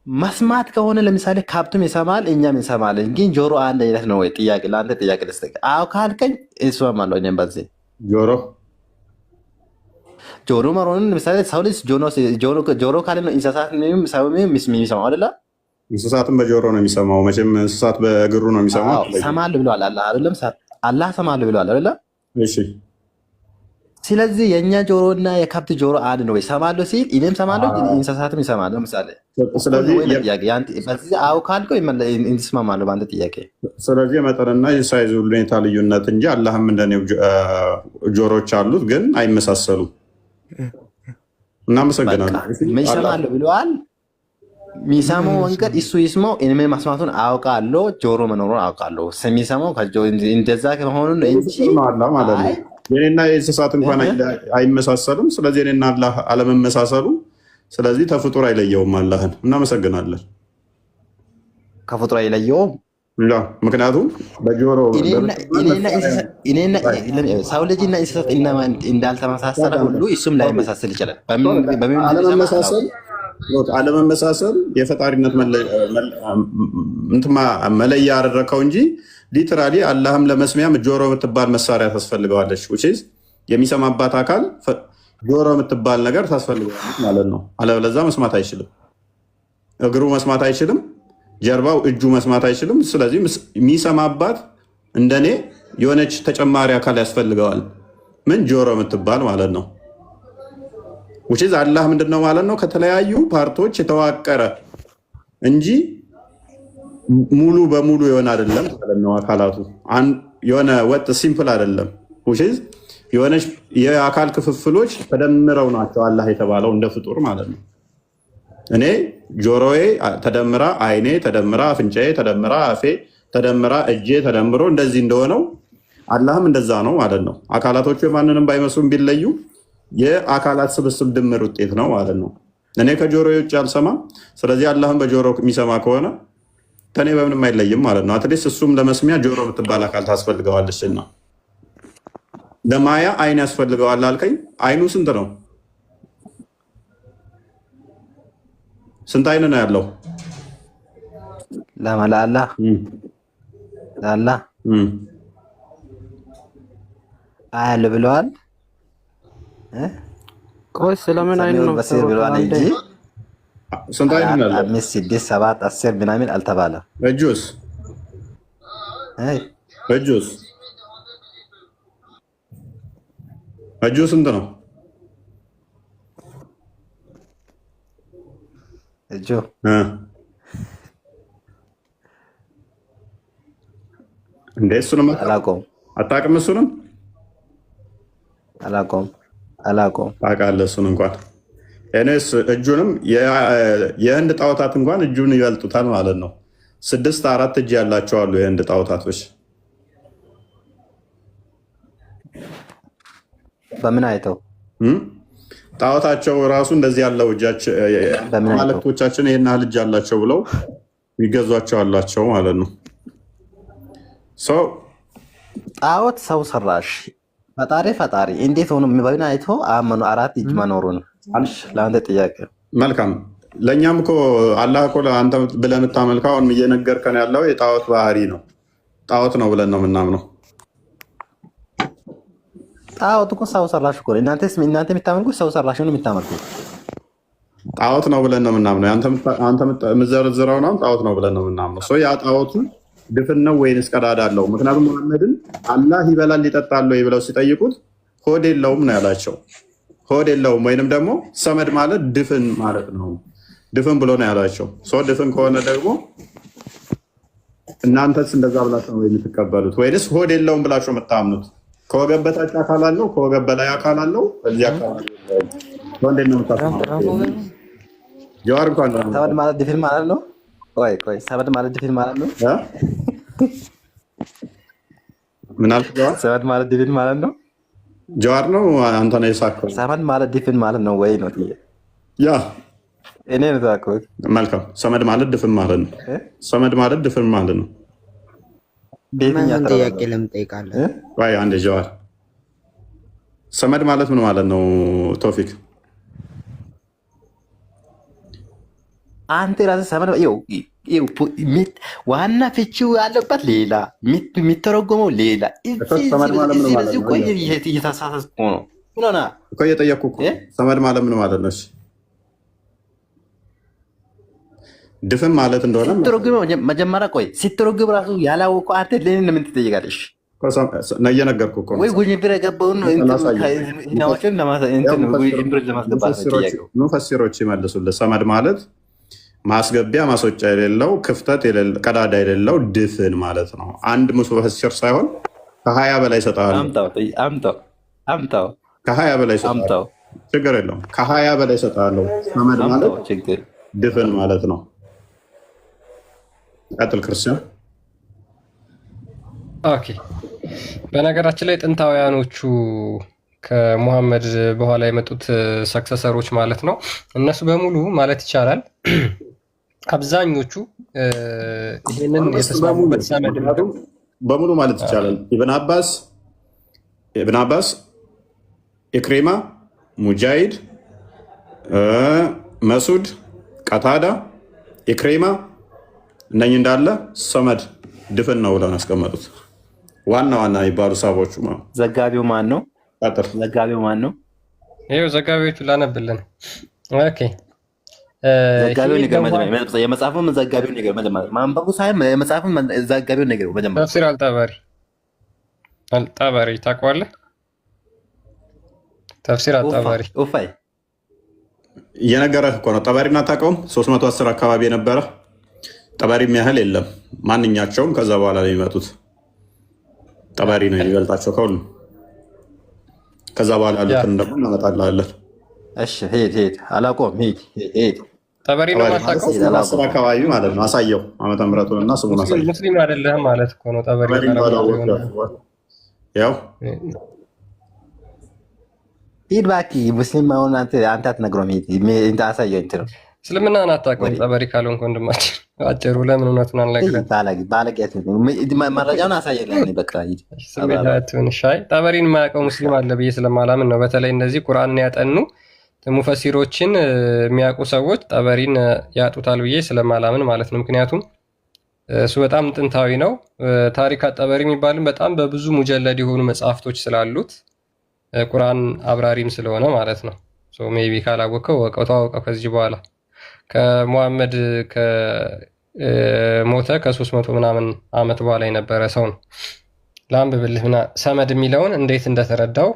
መስማት ከሆነ ለምሳሌ ካብቱም ይሰማል እኛም እንሰማለን፣ ግን ጆሮ አንድ አይነት ነው ወይ? ጥያቄ ለአንተ ጥያቄ ልስጥህ። አዎ ካልከኝ እስማማለሁ እኔም በዚህ ጆሮ መሆኑን ለምሳሌ ሰው ልጅ ጆሮ ካለ ነው እንስሳት ሰው የሚሰማው አይደለ? እንስሳትም በጆሮ ነው የሚሰማው። መቼም እንስሳት በእግሩ ነው የሚሰማው። ሰማል ብሏል አላህ አይደለም? አላህ ሰማል ብሏል አይደለ? እሺ። ስለዚህ የእኛ ጆሮና የከብት ጆሮ አንድ ነው ወይ? ሰማለሁ ሲል እኔም ሰማለሁ እንስሳትም ይሰማል። ለምሳሌ ስለዚህ አዎ ካልከው እንስማማለሁ በአንተ ጥያቄ። ስለዚህ የመጠንና የሳይዝ ሁኔታ ልዩነት እንጂ አላህም እንደኔው ጆሮች አሉት ግን አይመሳሰሉም። እናመሰግናለን። ይሰማል ብለዋል። የሚሰማው መንገድ እሱ ይስማው፣ እኔ መስማቱን አውቃለሁ፣ ጆሮ መኖሩን አውቃለሁ። የሚሰማው እንደዛ ከሆኑ እንጂ ማለት ነው። የኔና የእንስሳት እንኳን አይመሳሰልም። ስለዚህ የኔና አላህ አለመመሳሰሉ ስለዚህ ተፍጡር አይለየውም አላህን። እናመሰግናለን። ከፍጡር አይለየውም። ምክንያቱም በጆሮ ሰው ልጅና እንስሳት እንዳልተመሳሰለ ሁሉ እሱም ላይመሳሰል ይችላል። አለመመሳሰል የፈጣሪነት መለያ ያደረከው እንጂ ሊትራሊ አላህም ለመስሚያም ጆሮ የምትባል መሳሪያ ታስፈልገዋለች። የሚሰማባት አካል ጆሮ የምትባል ነገር ታስፈልገዋለች ማለት ነው። አለበለዚያ መስማት አይችልም። እግሩ መስማት አይችልም። ጀርባው እጁ መስማት አይችልም። ስለዚህ የሚሰማባት እንደኔ የሆነች ተጨማሪ አካል ያስፈልገዋል። ምን ጆሮ የምትባል ማለት ነው። ውጪዝ አላህ ምንድነው ማለት ነው? ከተለያዩ ፓርቶች የተዋቀረ እንጂ ሙሉ በሙሉ የሆነ አይደለም ማለት ነው። አካላቱ የሆነ ወጥ ሲምፕል አይደለም። ውጪዝ የሆነች የአካል ክፍፍሎች ተደምረው ናቸው አላህ የተባለው እንደ ፍጡር ማለት ነው። እኔ ጆሮዬ ተደምራ አይኔ ተደምራ አፍንጫዬ ተደምራ አፌ ተደምራ እጄ ተደምሮ እንደዚህ እንደሆነው አላህም እንደዛ ነው ማለት ነው። አካላቶቹ የማንንም ባይመስሉም ቢለዩ የአካላት ስብስብ ድምር ውጤት ነው ማለት ነው። እኔ ከጆሮዬ ውጭ አልሰማም። ስለዚህ አላህም በጆሮ የሚሰማ ከሆነ ከኔ በምንም አይለይም ማለት ነው። አትሊስት እሱም ለመስሚያ ጆሮ የምትባል አካል ታስፈልገዋለችና ለማያ አይን ያስፈልገዋል አልከኝ። አይኑ ስንት ነው? ስንት አይን ነው ያለው? ለአላህ አያል ብለዋል። ቆይ ስለምን አይን ነው ብለዋል እንጂ ስንት አይን ነው ያለው? 5፣ 6፣ 7፣ 10 ምናምን አልተባለም። እጁስ እጁ ስንት ነው? እጁ እንደ እሱንም አላውቀውም። አታውቅም? እሱንም አላውቀውም። ታውቃለህ? እሱን እንኳን እኔስ እጁንም የህንድ ጣዖታት እንኳን እጁን ይበልጡታል ማለት ነው። 6፣ 4 እጅ ያላቸው አሉ የህንድ ጣዖታቶች። በምን አይተው ጣዖታቸው ራሱ እንደዚህ ያለው እጃቸው ማለክቶቻችን ይሄን ያህል እጅ አላቸው ብለው ይገዟቸው አላቸው ማለት ነው። ጣዖት ሰው ሰራሽ፣ ፈጣሪ ፈጣሪ እንዴት ሆኖ በይን አይቶ አመኑ አራት እጅ መኖሩን አንሽ ለአንተ ጥያቄ። መልካም ለእኛም እኮ አላህ እኮ አንተ ብለህ የምታመልከው አሁን እየነገርከን ያለው የጣዖት ባህሪ ነው። ጣዖት ነው ብለን ነው የምናምነው። ጣዖት እኮ ሰው ሰራሽ እኮ እናንተ የምታመልኩት ሰው ሰራሽ ነው የምታመልኩት። ጣዖት ነው ብለን ነው የምናምነው። አንተ የምትዘረዝረው ነው ጣዖት ነው ብለን ነው የምናምነው። ያ ጣዖቱ ድፍን ነው ወይንስ ቀዳዳ አለው? ምክንያቱም መሐመድን አላህ ይበላል ይጠጣል ወይ ብለው ሲጠይቁት ሆድ የለውም ነው ያላቸው። ሆድ የለውም ወይንም ደግሞ ሰመድ ማለት ድፍን ማለት ነው፣ ድፍን ብሎ ነው ያላቸው። ድፍን ከሆነ ደግሞ እናንተስ እንደዛ ብላችሁ ነው የምትቀበሉት ወይንስ ሆድ የለውም ብላችሁ የምታምኑት? ከወገብ በታች አካል አለው፣ ከወገብ በላይ አካል አለው። እዚህ አካባቢ ወንዴ ነው የምታስማማው። ጀዋር እንኳን ሰመድ ማለት ድፍን ማለት ነው። ቆይ ሰመድ ማለት ድፍን ማለት ነው። ምን አልክ? ጀዋር ሰመድ ማለት ድፍን ማለት ነው። ጀዋር ነው አንተ ነው የሳከው። ሰመድ ማለት ድፍን ማለት ነው ወይ ነው? ያ እኔ ነው ታውቁት። መልካም ሰመድ ማለት ድፍን ማለት ነው። ሰመድ ማለት ድፍን ማለት ነው። ምን ጥያቄ ለምጠይቃለህ? ወይ አንዴ ጀዋር ሰመድ ማለት ምን ማለት ነው? ቶፊክ አንተ ራስህ ሰመድ ዋና ፍቺው ያለበት ሌላ የሚተረጎመው ሌላ። እየተሳሳትኩ ነው እኮ እየጠየቅኩ እኮ። ሰመድ ማለት ምን ማለት ነው? ድፍን ማለት እንደሆነ መጀመሪያ ቆይ ሲተረጉም ራሱ ያላወቀው አንተ ለኔ ምን ትጠይቃለሽ? እየነገርኩ እኮ ወይ ጉጅብር የገባውን ሙፈሲሮች ይመልሱልህ። ሰመድ ማለት ማስገቢያ ማስወጫ የሌለው ክፍተት ቀዳዳ የሌለው ድፍን ማለት ነው። አንድ ሙፈሲር ሳይሆን ከ20 በላይ ይሰጣሉ። ከ20 በላይ ይሰጣሉ። ችግር የለውም። ከ20 በላይ ይሰጣሉ። ሰመድ ማለት ድፍን ማለት ነው። ቀጥል ክርስቲያን። ኦኬ። በነገራችን ላይ ጥንታውያኖቹ ከሙሐመድ በኋላ የመጡት ሰክሰሰሮች ማለት ነው፣ እነሱ በሙሉ ማለት ይቻላል አብዛኞቹ ይህንን የተስማሙበት ሰመድ በሙሉ ማለት ይቻላል። ኢብን አባስ፣ ኢክሪማ፣ ሙጃሂድ፣ መሱድ፣ ቀታዳ፣ ኢክሪማ እነኝ እንዳለ ሰመድ ድፍን ነው ብለው ያስቀመጡት ዋና ዋና የሚባሉ ሳቦቹ። ዘጋቢው ማን ነው? ዘጋቢው ማን ነው? ይኸው ዘጋቢዎቹ ላነብልን። ኦኬ የመጽሐፉን ዘጋቢውን ነገር መጀመሪያ ማንበቡ ሳይሆን የመጽሐፉን ዘጋቢውን ነገር መጀመሪያ። ተፍሲር አልጣበሪ ታውቀዋለህ? ተፍሲር አልጣበሪ ኡፋይ እየነገረህ እኮ ነው። ጠበሪን አታውቀውም? 310 አካባቢ የነበረ ጠበሪም ያህል የለም። ማንኛቸውም ከዛ በኋላ ነው የሚመጡት። ጠበሪ ነው የሚበልጣቸው ከሁሉ። ከዛ በኋላ ያሉትን ደግሞ እናመጣልሃለን። እሺ ሄድ አላውቀውም። ሄድ ጠበሪ ነው ማታውቀው አካባቢ ማለት ነው። አሳየው ዓመተ ምሕረቱን እና ስሙን አሳየው። ሙስሊም አይደለህም ማለት እኮ ነው። ጠበሪ ያው ሂድ እባክህ። ሙስሊም አሁን አንተ አትነግረውም። ሂድ አሳየው። እንትን እስልምናን አታውቀውም። ጠበሪ ካልሆንክ ወንድማችን አጭሩ ለምን እውነቱን አልነግረህም? መረጃውን አሳየን። በቃ ሻይ ጠበሪን የማያውቀው ሙስሊም አለ ብዬ ስለማላምን ነው። በተለይ እነዚህ ቁርአንን ያጠኑ ሙፈሲሮችን የሚያውቁ ሰዎች ጠበሪን ያጡታል ብዬ ስለማላምን ማለት ነው። ምክንያቱም እሱ በጣም ጥንታዊ ነው። ታሪክ ጠበሪ የሚባልም በጣም በብዙ ሙጀለድ የሆኑ መጽሐፍቶች ስላሉት ቁርአን አብራሪም ስለሆነ ማለት ነው። ሜይ ቢ ካላወቀው ወቀው ተዋወቀው። ከዚህ በኋላ ከሙሐመድ ሞተ ከ300 ምናምን ዓመት በኋላ የነበረ ሰው ነው። ላንብብልህ ሰመድ የሚለውን እንዴት እንደተረዳው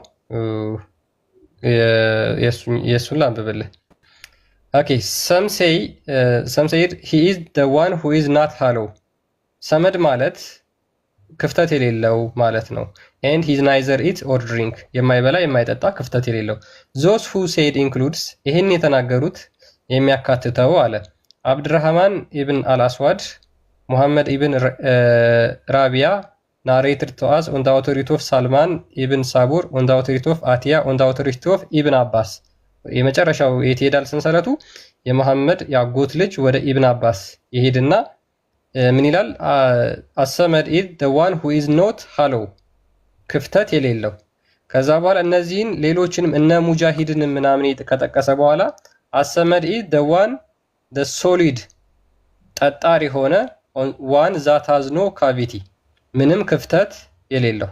የእሱን ላንብብልህ። ኦኬ some say he is the one who is not hollow። ሰመድ ማለት ክፍተት የሌለው ማለት ነው። and he is neither eat or drink የማይበላ የማይጠጣ ክፍተት የሌለው። those who said includes ይህን የተናገሩት የሚያካትተው አለ አብድራህማን ኢብን አልአስዋድ፣ ሙሐመድ ኢብን ራቢያ narrated to us on the authority of ሳልማን ኢብን ሳቡር on the authority of አቲያ on the authority of ኢብን አባስ። የመጨረሻው የት ይሄዳል ሰንሰለቱ? የመሐመድ ያጎት ልጅ ወደ ኢብን አባስ ይሄድና ምን ይላል? አሰመድ ኢዝ the one who is not hollow ክፍተት የሌለው። ከዛ በኋላ እነዚህን ሌሎችንም እነ ሙጃሂድን ምናምን ከጠቀሰ በኋላ አሰመድ ኢዝ the one the solid ጠጣር የሆነ one that has no cavity ምንም ክፍተት የሌለው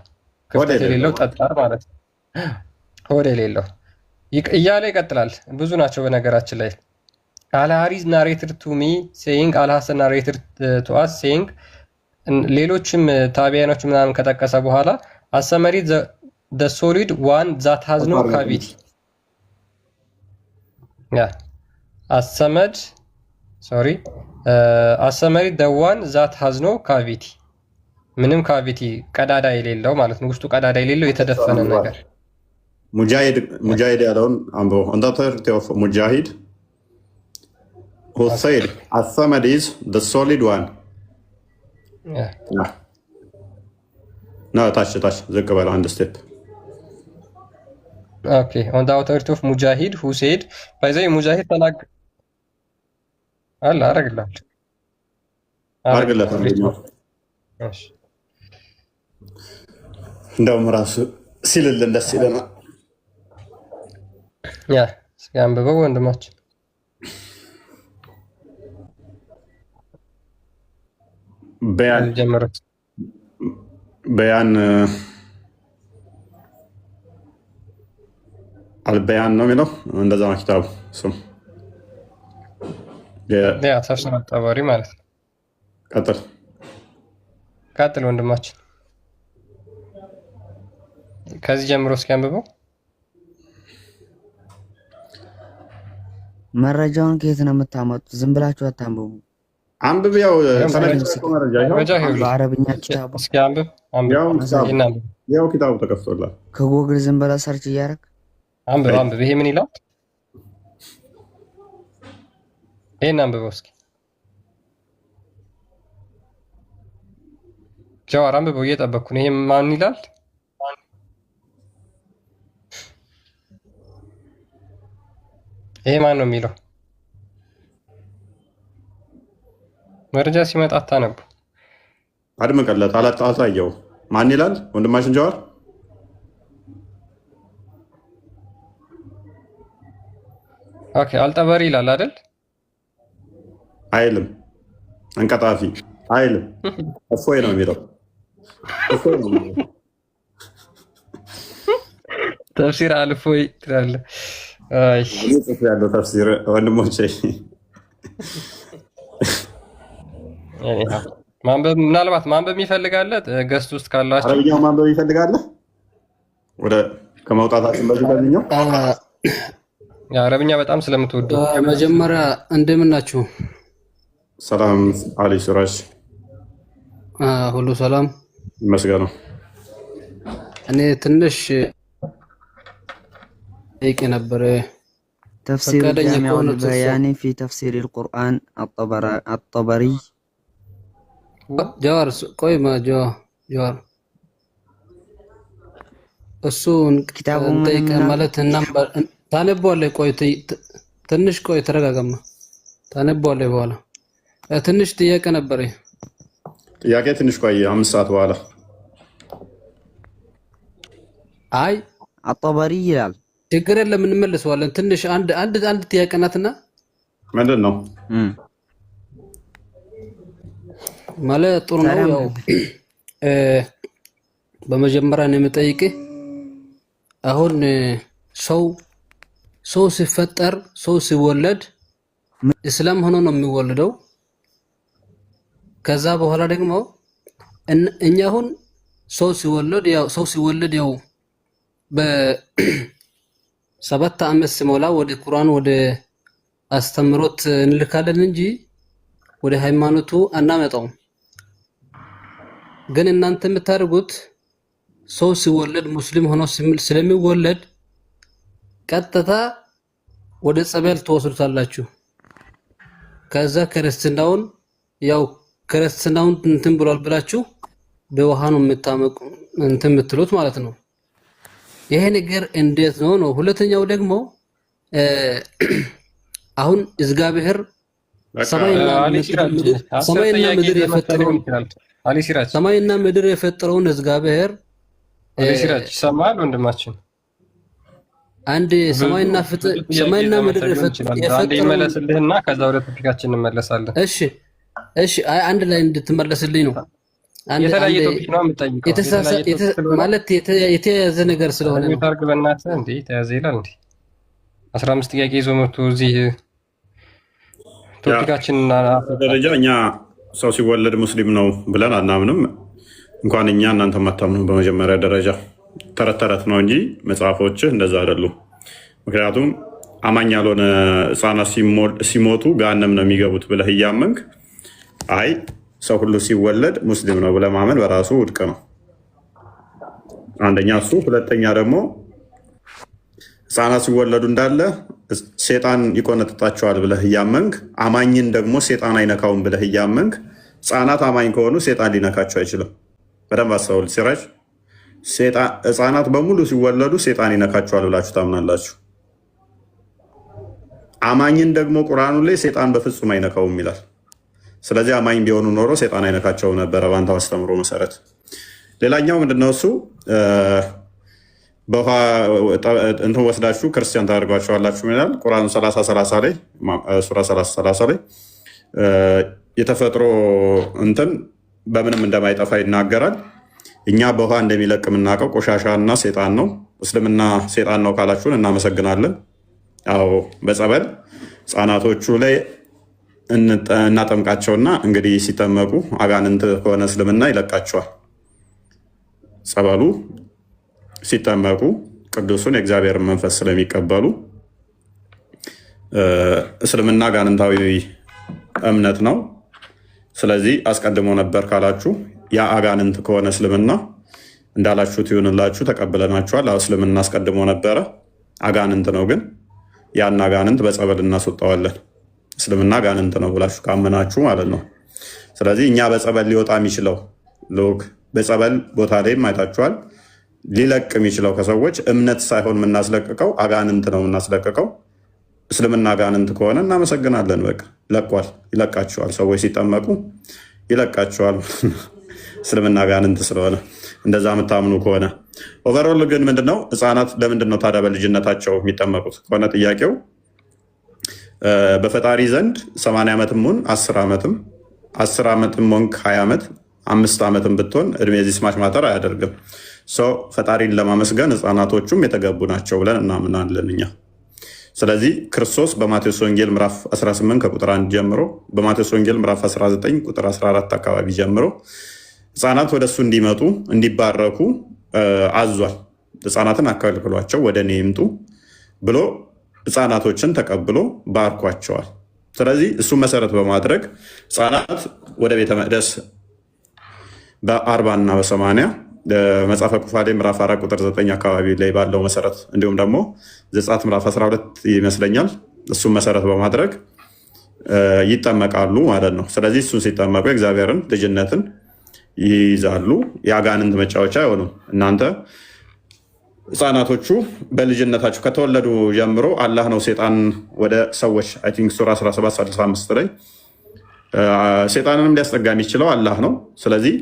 ጠጣር ማለት ነው። ሆድ የሌለው እያለ ይቀጥላል። ብዙ ናቸው በነገራችን ላይ። አልሃሪዝ ናሬትድ ቱ ሚ ሴይንግ አልሐሰን ናሬትድ ቱ አስ ሴይንግ ሌሎችም ታቢያኖች ምናምን ከጠቀሰ በኋላ አሰመሪ the solid one that has no cavity አሰመድ the one that has no cavity ምንም ካቪቲ ቀዳዳ የሌለው ማለት ነው። ውስጡ ቀዳዳ የሌለው የተደፈነ ነገር። ሙጃሂድ ያለውን አንብቦ on the authority of ሙጃሂድ who said as-samad is the solid one ታች ዝቅ በል አንድ ስቴፕ። ኦኬ on the authority of ሙጃሂድ who said ባይዘይ ሙጃሂድ አረግላችሁ እንደውም ራሱ ሲልልን ደስ ይለናል። እስኪ አንብበው ወንድማችን። በያን አልበያን ነው የሚለው እንደዛ ነው ኪታቡ ስም ተፍሲር ጠበሪ ማለት ነው። ቀጥል ወንድማችን ከዚህ ጀምሮ እስኪ አንብበው። መረጃውን ከየት ነው የምታመጡት? ዝም ብላችሁ አታንብቡ። አንብብ። ያው በአረብኛ ኪታቡ እስኪ አንብብ። ያው ኪታቡ ተከፍቶላል። ከጎግል ዝም ብለህ ሰርች እያደረግ አንብብ። ይሄ ምን ይላል? ይሄን አንብበው እስኪ ጀዋር አንብበው፣ እየጠበቅኩ ነው። ይሄ ማን ይላል? ይሄ ማን ነው የሚለው? መረጃ ሲመጣ አታነቡ። አድምቀለት አላጣጣየው። ማን ይላል? ወንድማችን ጀዋር ኦኬ። አልጠበሪ ይላል አይደል? አይልም። አንቀጣፊ አይልም። እፎይ ነው የሚለው። ተፍሲር አልፎይ ትላለህ። ያለው ተፍሲር ወንድሞቼ ማንበብ ምናልባት ማንበብ ይፈልጋል። ገስት ውስጥ ካላችሁ አረብኛው ማንበብ ይፈልጋል። ወደ ከመውጣታችን በዚህ ጋርኛው አረብኛ በጣም ስለምትወዱ መጀመሪያ እንደምን ናችሁ? ሰላም አሊ ሱራጅ ሁሉ ሰላም ይመስገነው። እኔ ትንሽ ጠይቄ ነበረ። تفسير جامع البيان في تفسير القرآن الطبري جوار ቆይ ማ ጀዋር እሱን ኪታቡን ጠይቄ ማለት ነበር። ታነባለህ? ቆይ ትንሽ ቆይ ተረጋጋማ። ታነባለህ? በኋላ ትንሽ ጥያቄ ነበር። ጥያቄ ትንሽ ቆይ 5 ሰዓት በኋላ አይ الطبري ይላል። ችግር የለም እንመልሰዋለን። ትንሽ አንድ ጥያቄ ናትና ምንድን ነው ማለት ጥሩ ነው። ያው በመጀመሪያ ነው የምጠይቅህ። አሁን ሰው ሲፈጠር ሰው ሲወለድ እስላም ሆኖ ነው የሚወለደው። ከዛ በኋላ ደግሞ እኛ አሁን ሰው ሲወለድ ያው በ7 ዓመት ሲሞላ ወደ ቁርአን ወደ አስተምሮት እንልካለን እንጂ ወደ ሃይማኖቱ አናመጣውም። ግን እናንተ የምታደርጉት ሰው ሲወለድ ሙስሊም ሆኖ ስለሚወለድ ቀጥታ ወደ ጸበል ተወስዱታላችሁ። ከዛ ክርስትናውን እንትን ብሏል ብላችሁ በውሃ ነው የምታመቁ እንትን የምትሉት ማለት ነው። ይሄ ነገር እንዴት ነው? ሁለተኛው ደግሞ አሁን እግዚአብሔር ሰማይና ምድር የፈጠረውን እግዚአብሔር ሲራጅ ይሰማል ወንድማችን? አንድ ሰማይና ምድር አንድ ይመለስልህና ከዛ ወደ ቶፒካችን እንመለሳለን። እሺ አንድ ላይ እንድትመለስልኝ ነው። የተለያየ ቶፒክ ነው የምጠይቀው ማለት የተያዘ ነገር ስለሆነ ነው። ታርግ በእናትህ እንዴ ተያዘ ይላል እንዴ? 15 ጥያቄ ይዞ መጥቶ እዚህ ቶፒካችን ደረጃ እኛ ሰው ሲወለድ ሙስሊም ነው ብለን አናምንም። እንኳን እኛ እናንተ ማታምኑ። በመጀመሪያ ደረጃ ተረት ተረት ነው እንጂ መጽሐፎችህ እንደዛ አይደሉም። ምክንያቱም አማኝ ያልሆነ ህፃናት ሲሞቱ ገሃነም ነው የሚገቡት ብለህ እያመንክ አይ ሰው ሁሉ ሲወለድ ሙስሊም ነው ብለህ ማመን በራሱ ውድቅ ነው። አንደኛ እሱ። ሁለተኛ ደግሞ ህፃናት ሲወለዱ እንዳለ ሴጣን ይቆነጥጣቸዋል ብለህ እያመንክ አማኝን ደግሞ ሴጣን አይነካውም ብለህ እያመንክ ህፃናት አማኝ ከሆኑ ሴጣን ሊነካቸው አይችልም። በደንብ አስተውል ሲራጅ። ህፃናት በሙሉ ሲወለዱ ሴጣን ይነካቸዋል ብላችሁ ታምናላችሁ። አማኝን ደግሞ ቁርአኑ ላይ ሴጣን በፍጹም አይነካውም ይላል። ስለዚህ አማኝ ቢሆኑ ኖሮ ሴጣን አይነካቸውም ነበረ በአንተ አስተምሮ መሰረት። ሌላኛው ምንድነው እሱ በውሃ እንትን ወስዳችሁ ክርስቲያን ታደርጓቸዋላችሁ ይላል ቁርአን 30 ላይ ሱራ 30 ላይ የተፈጥሮ እንትን በምንም እንደማይጠፋ ይናገራል። እኛ በውሃ እንደሚለቅ የምናውቀው ቆሻሻና ሴጣን ነው። እስልምና ሴጣን ነው ካላችሁን እናመሰግናለን። አዎ በጸበል ህፃናቶቹ ላይ እናጠምቃቸውና እንግዲህ ሲጠመቁ አጋንንት ከሆነ እስልምና ይለቃቸዋል። ጸበሉ ሲጠመቁ ቅዱሱን የእግዚአብሔርን መንፈስ ስለሚቀበሉ እስልምና አጋንንታዊ እምነት ነው። ስለዚህ አስቀድሞ ነበር ካላችሁ ያ አጋንንት ከሆነ እስልምና እንዳላችሁት ይሁንላችሁ፣ ተቀብለናችኋል። እስልምና አስቀድሞ ነበረ፣ አጋንንት ነው። ግን ያን አጋንንት በጸበል እናስወጣዋለን። እስልምና አጋንንት ነው ብላችሁ ካመናችሁ ማለት ነው። ስለዚህ እኛ በጸበል ሊወጣ የሚችለው በጸበል ቦታ ላይም አይታችኋል። ሊለቅ የሚችለው ከሰዎች እምነት ሳይሆን የምናስለቅቀው አጋንንት ነው የምናስለቅቀው። እስልምና አጋንንት ከሆነ እናመሰግናለን። በቃ ለቋል፣ ይለቃቸዋል። ሰዎች ሲጠመቁ ይለቃቸዋል። እስልምና አጋንንት ስለሆነ እንደዛ የምታምኑ ከሆነ ኦቨርኦል ግን ምንድነው ህፃናት ለምንድነው ታዲያ በልጅነታቸው የሚጠመቁት ከሆነ ጥያቄው በፈጣሪ ዘንድ 80 ዓመትም ሆን 10 ዓመትም ሆን 20 ዓመት 5 ዓመትም ብትሆን እድሜ እዚህ ስማች ማተር አያደርግም። ፈጣሪን ለማመስገን ህፃናቶቹም የተገቡ ናቸው ብለን እናምናለን እኛ። ስለዚህ ክርስቶስ በማቴዎስ ወንጌል ምዕራፍ 18 ከቁጥር 1 ጀምሮ በማቴዎስ ወንጌል ምዕራፍ 19 ቁጥር 14 አካባቢ ጀምሮ ህፃናት ወደሱ እንዲመጡ እንዲባረኩ አዟል። ህፃናትን አከልክሏቸው ወደ እኔ ይምጡ ብሎ ህፃናቶችን ተቀብሎ ባርኳቸዋል። ስለዚህ እሱ መሰረት በማድረግ ህፃናት ወደ ቤተ መቅደስ በ40 እና በ80 መጽሐፈ ኩፋሌ ምዕራፍ 4 ቁጥር 9 አካባቢ ላይ ባለው መሰረት እንዲሁም ደግሞ ዘጸአት ምዕራፍ 12 ይመስለኛል እሱን መሰረት በማድረግ ይጠመቃሉ ማለት ነው። ስለዚህ እሱን ሲጠመቁ የእግዚአብሔርን ልጅነትን ይይዛሉ። የአጋንንት መጫወቻ አይሆኑም። እናንተ ህፃናቶቹ በልጅነታቸው ከተወለዱ ጀምሮ አላህ ነው ሴጣን ወደ ሰዎች አይ ቲንክ ሱራ 17:65 ላይ ሴጣንንም ሊያስጠጋ የሚችለው አላህ ነው። ስለዚህ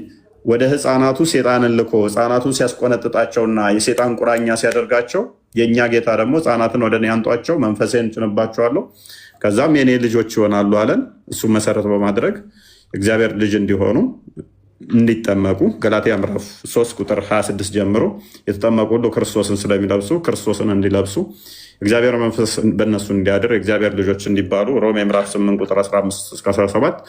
ወደ ህፃናቱ ሴጣንን ልኮ ህፃናቱን ሲያስቆነጥጣቸውና የሴጣን ቁራኛ ሲያደርጋቸው የእኛ ጌታ ደግሞ ህፃናትን ወደ እኔ አንጧቸው መንፈሴን እጭንባቸዋለሁ ከዛም የኔ ልጆች ይሆናሉ አለን። እሱም መሰረት በማድረግ እግዚአብሔር ልጅ እንዲሆኑ እንዲጠመቁ ገላትያ ምዕራፍ 3 ቁጥር 26 ጀምሮ የተጠመቁ ሁሉ ክርስቶስን ስለሚለብሱ ክርስቶስን እንዲለብሱ እግዚአብሔር መንፈስ በእነሱ እንዲያድር እግዚአብሔር ልጆች እንዲባሉ ሮሜ ምዕራፍ 8 ቁጥር 15-17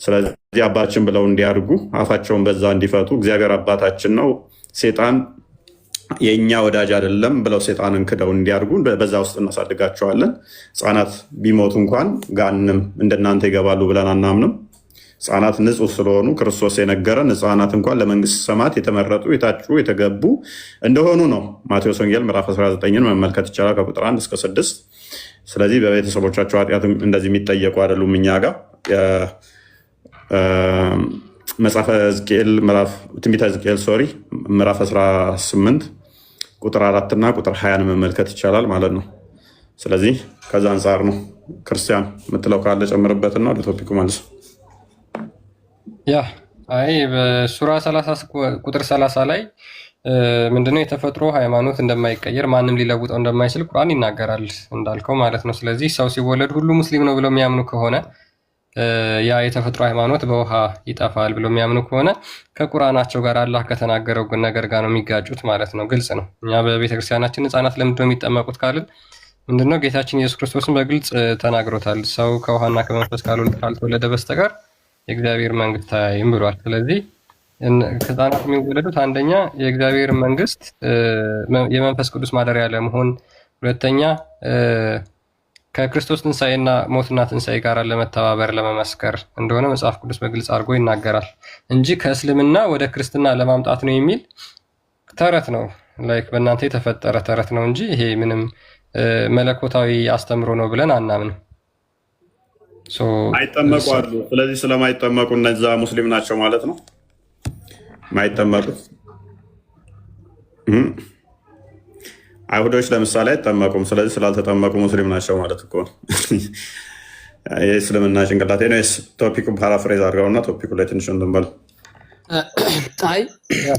ስለዚህ አባታችን ብለው እንዲያድጉ አፋቸውን በዛ እንዲፈቱ እግዚአብሔር አባታችን ነው ሴጣን የእኛ ወዳጅ አይደለም ብለው ሴጣንን ክደው እንዲያድጉ በዛ ውስጥ እናሳድጋቸዋለን። ህፃናት ቢሞቱ እንኳን ገሃነም እንደናንተ ይገባሉ ብለን አናምንም። ህፃናት ንጹህ ስለሆኑ ክርስቶስ የነገረን ህፃናት እንኳን ለመንግስት ሰማያት የተመረጡ የታጩ የተገቡ እንደሆኑ ነው። ማቴዎስ ወንጌል ምዕራፍ 19ን መመልከት ይቻላል ከቁጥር 1 እስከ 6። ስለዚህ በቤተሰቦቻቸው ኃጢአት እንደዚህ የሚጠየቁ አይደሉም። እኛ ጋር መጽሐፈ ሕዝቅኤል ትንቢተ ሕዝቅኤል ምዕራፍ 18 ቁጥር 4 እና ቁጥር 20ን መመልከት ይቻላል ማለት ነው። ስለዚህ ከዛ አንጻር ነው። ክርስቲያን የምትለው ካለ ጨምርበትና ወደ ቶፒኩ መልስ። ያ አይ በሱራ 30 ቁጥር 30 ላይ ምንድነው የተፈጥሮ ሃይማኖት እንደማይቀየር ማንም ሊለውጠው እንደማይችል ቁርአን ይናገራል እንዳልከው ማለት ነው። ስለዚህ ሰው ሲወለድ ሁሉ ሙስሊም ነው ብለው የሚያምኑ ከሆነ ያ የተፈጥሮ ሃይማኖት በውሃ ይጠፋል ብለው የሚያምኑ ከሆነ ከቁርአናቸው ጋር አላህ ከተናገረው ነገር ጋር ነው የሚጋጩት ማለት ነው። ግልጽ ነው። እኛ በቤተክርስቲያናችን ህፃናት ለምንድን ነው የሚጠመቁት ካልን ምንድነው ጌታችን ኢየሱስ ክርስቶስን በግልጽ ተናግሮታል። ሰው ከውሃና ከመንፈስ ካልተወለደ በስተቀር የእግዚአብሔር መንግስት አያይም ብሏል። ስለዚህ ህፃናት የሚወለዱት አንደኛ የእግዚአብሔር መንግስት የመንፈስ ቅዱስ ማደሪያ ለመሆን፣ ሁለተኛ ከክርስቶስ ትንሣኤና ሞትና ትንሣኤ ጋር ለመተባበር ለመመስከር እንደሆነ መጽሐፍ ቅዱስ በግልጽ አድርጎ ይናገራል እንጂ ከእስልምና ወደ ክርስትና ለማምጣት ነው የሚል ተረት ነው። ላይክ በእናንተ የተፈጠረ ተረት ነው እንጂ ይሄ ምንም መለኮታዊ አስተምሮ ነው ብለን አናምንም። አይጠመቁ አሉ። ስለዚህ ስለማይጠመቁ እነዛ ሙስሊም ናቸው ማለት ነው። ማይጠመቁት አይሁዶች ለምሳሌ አይጠመቁም። ስለዚህ ስላልተጠመቁ ሙስሊም ናቸው ማለት እኮ ነው። የእስልምና ጭንቅላቴ ነው። ቶፒኩን ፓራፍሬዝ አድርገውና ቶፒኩ ላይ ትንሽ እንበል። አይ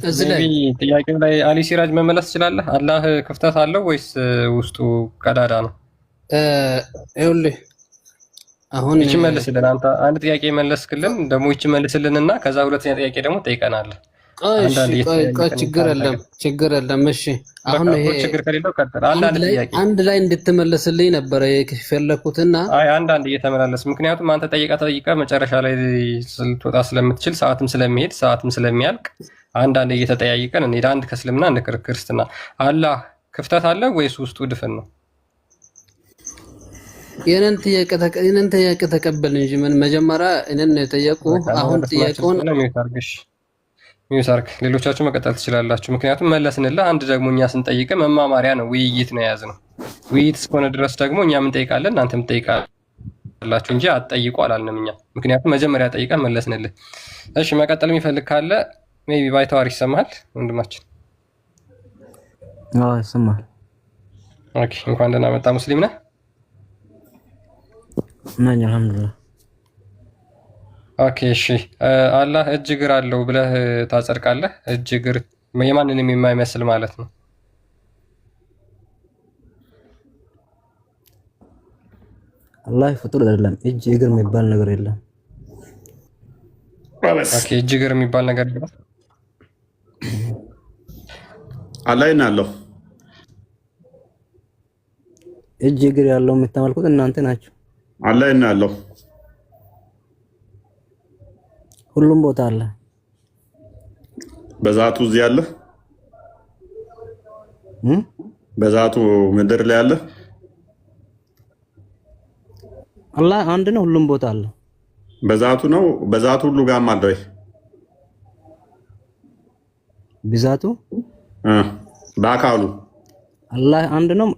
እዚህ ላይ ጥያቄው ላይ አሊ ሲራጅ መመለስ ትችላለህ። አላህ ክፍተት አለው ወይስ ውስጡ ቀዳዳ ነው? ይኸውልህ አሁን ይቺ መልስልን። አንተ አንድ ጥያቄ መለስክልን፣ ደግሞ ይቺ መልስልንና ከዛ ሁለተኛ ጥያቄ ደግሞ ጠይቀናለህ። ችግር የለም። እሺ አሁን ይሄ ችግር ከሌለው ቀጥል። አንድ ላይ እንድትመለስልኝ ነበረ የፈለኩትና አንዳንድ እየተመላለስ ምክንያቱም አንተ ጠይቀህ መጨረሻ ላይ ልትወጣ ስለምትችል ሰዓትም ስለሚሄድ ሰዓትም ስለሚያልቅ አንዳንድ እየተጠያየቀን እንሂድ። አንድ ከእስልምና አንድ ክርስትና። አላህ ክፍተት አለ ወይስ ውስጡ ድፍን ነው? የነን ጥያቄ ተቀበል እንጂ ምን መጀመሪያ እነን ነው የጠየቁ። አሁን ጥያቄውን ሚውሳርክ ሌሎቻችሁ መቀጠል ትችላላችሁ። ምክንያቱም መለስንልህ። አንድ ደግሞ እኛ ስንጠይቅ መማማሪያ ነው፣ ውይይት ነው የያዝነው። ውይይት እስከሆነ ድረስ ደግሞ እኛ ምን ጠይቃለን እናንተም ጠይቃላችሁ እንጂ አትጠይቁ አላልንም እኛ። ምክንያቱም መጀመሪያ ጠይቀን መለስንልህ። እሺ መቀጠል የሚፈልግ ካለ ሜይ ቢ ባይተዋር ይሰማሃል ወንድማችን? አዎ ይሰማል። ኦኬ እንኳን ደህና መጣ። ሙስሊም ነህ? ነኝ አልሐምዱሊላህ። ኦኬ እሺ አላህ እጅ እግር አለው ብለህ ታጸድቃለህ? እጅ እግር የማንንም የማይመስል ማለት ነው። አላህ ፍጡር አይደለም። እጅ እግር የሚባል ነገር የለም። ኦኬ እጅ እግር የሚባል ነገር የለም። አላህ ይናለው እጅ እግር ያለው የምታመልኩት እናንተ ናችሁ። አላህ ይናለው ሁሉም ቦታ አለ። በዛቱ እዚህ አለ። በዛቱ ምድር ላይ አለ። አላህ አንድ ነው፣ ሁሉም ቦታ አለ። በዛቱ ነው። በዛቱ ሁሉ ጋርም አለ ወይ? በዛቱ በአካሉ አላህ አንድ ነው።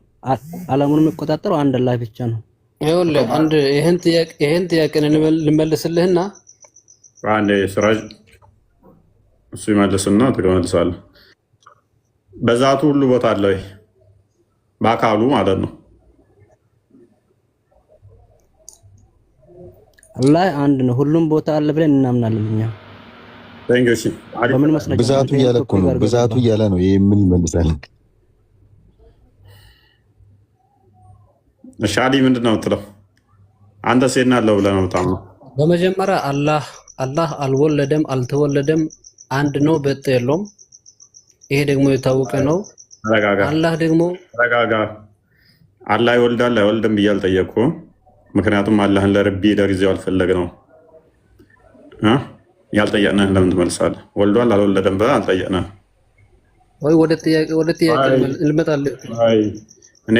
ዓለሙን የሚቆጣጠረው አንድ አላህ ብቻ ነው። ይኸውልህ አንድ ይሄን ጥያቄ ልመልስልህና አንዴ ስራጅ እሱ ይመልስና ትመልሳለህ። በዛቱ ሁሉ ቦታ አለ ወይ? በአካሉ ማለት ነው። አላህ አንድ ነው፣ ሁሉም ቦታ አለ ብለን እናምናለን እኛ። ብዛቱ እያለ እኮ ነው። ብዛቱ እያለ ነው። ይሄ ምን ይመልሳል? ሻሊ ምንድን ነው የምትለው? አንተ ሴና አለው ብለህ ነው የምታምነው? በመጀመሪያ አላህ አልወለደም አልተወለደም፣ አንድ ነው፣ በጥ የለውም። ይሄ ደግሞ የታወቀ ነው። አላህ ደግሞ አላህ ይወልዳል አይወልድም ብዬ አልጠየቅኩም። ምክንያቱም አላህን ለርቢ ለጊዜው አልፈለግነው። ያልጠየቅንህን ለምን ትመልሳለህ? ወልዷል አልወለደም ብለህ አልጠየቅንህም ወይ? ወደ ጥያቄ ልመጣልህ። እኔ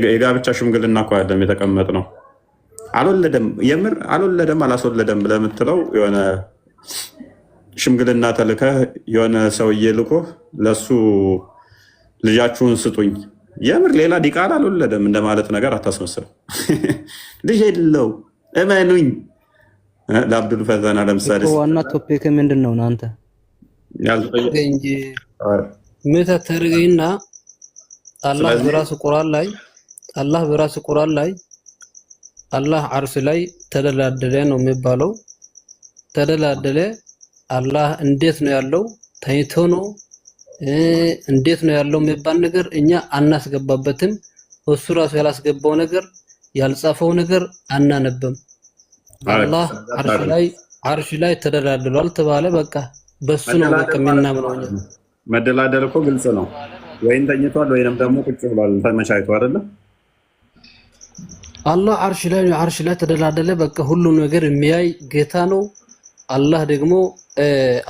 የጋብቻ ሽምግልና እኮ አይደለም የተቀመጥነው። አልወለደም የምር አልወለደም አላስወለደም ብለህ የምትለው የሆነ ሽምግልና ተልከህ የሆነ ሰውዬ ልኮ ለሱ ልጃችሁን ስጡኝ የምር ሌላ ዲቃላ አልወለደም እንደማለት ነገር አታስመስል። ልጅ የለው እመኑኝ። ለአብዱል ፈተና ለምሳሌ ዋና ቶፒክ ምንድን ነው? አንተ እንጂ ምታተርገኝና አላህ በራሱ ቁርአን ላይ አላህ አርሽ ላይ ተደላደለ ነው የሚባለው። ተደላደለ አላህ እንዴት ነው ያለው? ተኝቶ ነው? እንዴት ነው ያለው የሚባል ነገር እኛ አናስገባበትም። እሱ ራሱ ያላስገባው ነገር ያልጻፈው ነገር አናነብም። አላህ አርሽ ላይ ተደላድሏል ተባለ። በቃ በሱ ነው በቃ የምናምነው። መደላደል እኮ ግልጽ ነው። ወይን ተኝቷል ወይንም ደግሞ ቁጭ ብሏል ተመቻችቶ አይደለ? አላህ አርሽ ላይ ተደላደለ። በቃ ሁሉም ነገር የሚያይ ጌታ ነው። አላህ ደግሞ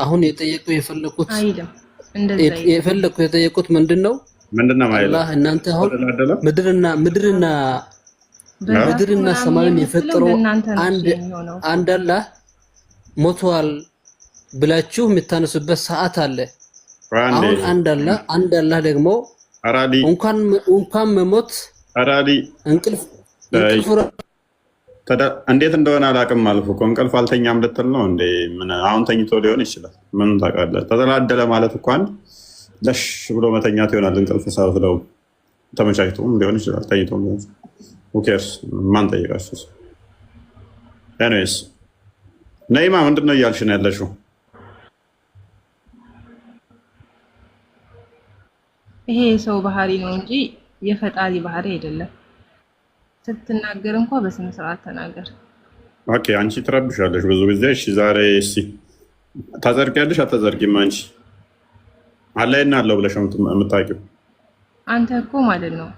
አሁን የጠየቁት ምንድነው ማለት አላህ እናንተ አሁን ምድርና ሰማይን የፈጠረው አንድ አላህ ሞቷል ብላችሁ የምታነሱበት ሰዓት አለ። አሁን አንድ አላህ ደግሞ እንኳን መሞት እንቅልፍ እንዴት እንደሆነ አላውቅም አልኩ እኮ እንቅልፍ አልተኛም ልትል ነው እንዴ? ምን አሁን ተኝቶ ሊሆን ይችላል። ምን ታውቃለህ? ተደላደለ ማለት እኮ አንድ ለሽ ብሎ መተኛት ይሆናል። እንቅልፍ ሳይወስደው ተመቻችቶም ሊሆን ይችላል። ተኝቶም ሊሆን ይችላል። ኦኬስ ማን ጠይቃችሁ? ኤኒዌይስ ነይማ ምንድን ነው እያልሽ ነው ያለሽው? ይሄ የሰው ባህሪ ነው እንጂ የፈጣሪ ባህሪ አይደለም። ስትናገር እንኳን በስነ ስርዓት ተናገር። ኦኬ አንቺ ትረብሻለሽ ብዙ ጊዜ። እሺ ዛሬ እስቲ ታጸድቂያለሽ አታጸድቂም? አንቺ አለና አለው ብለሽ የምታውቂው አንተ እኮ ማለት ነው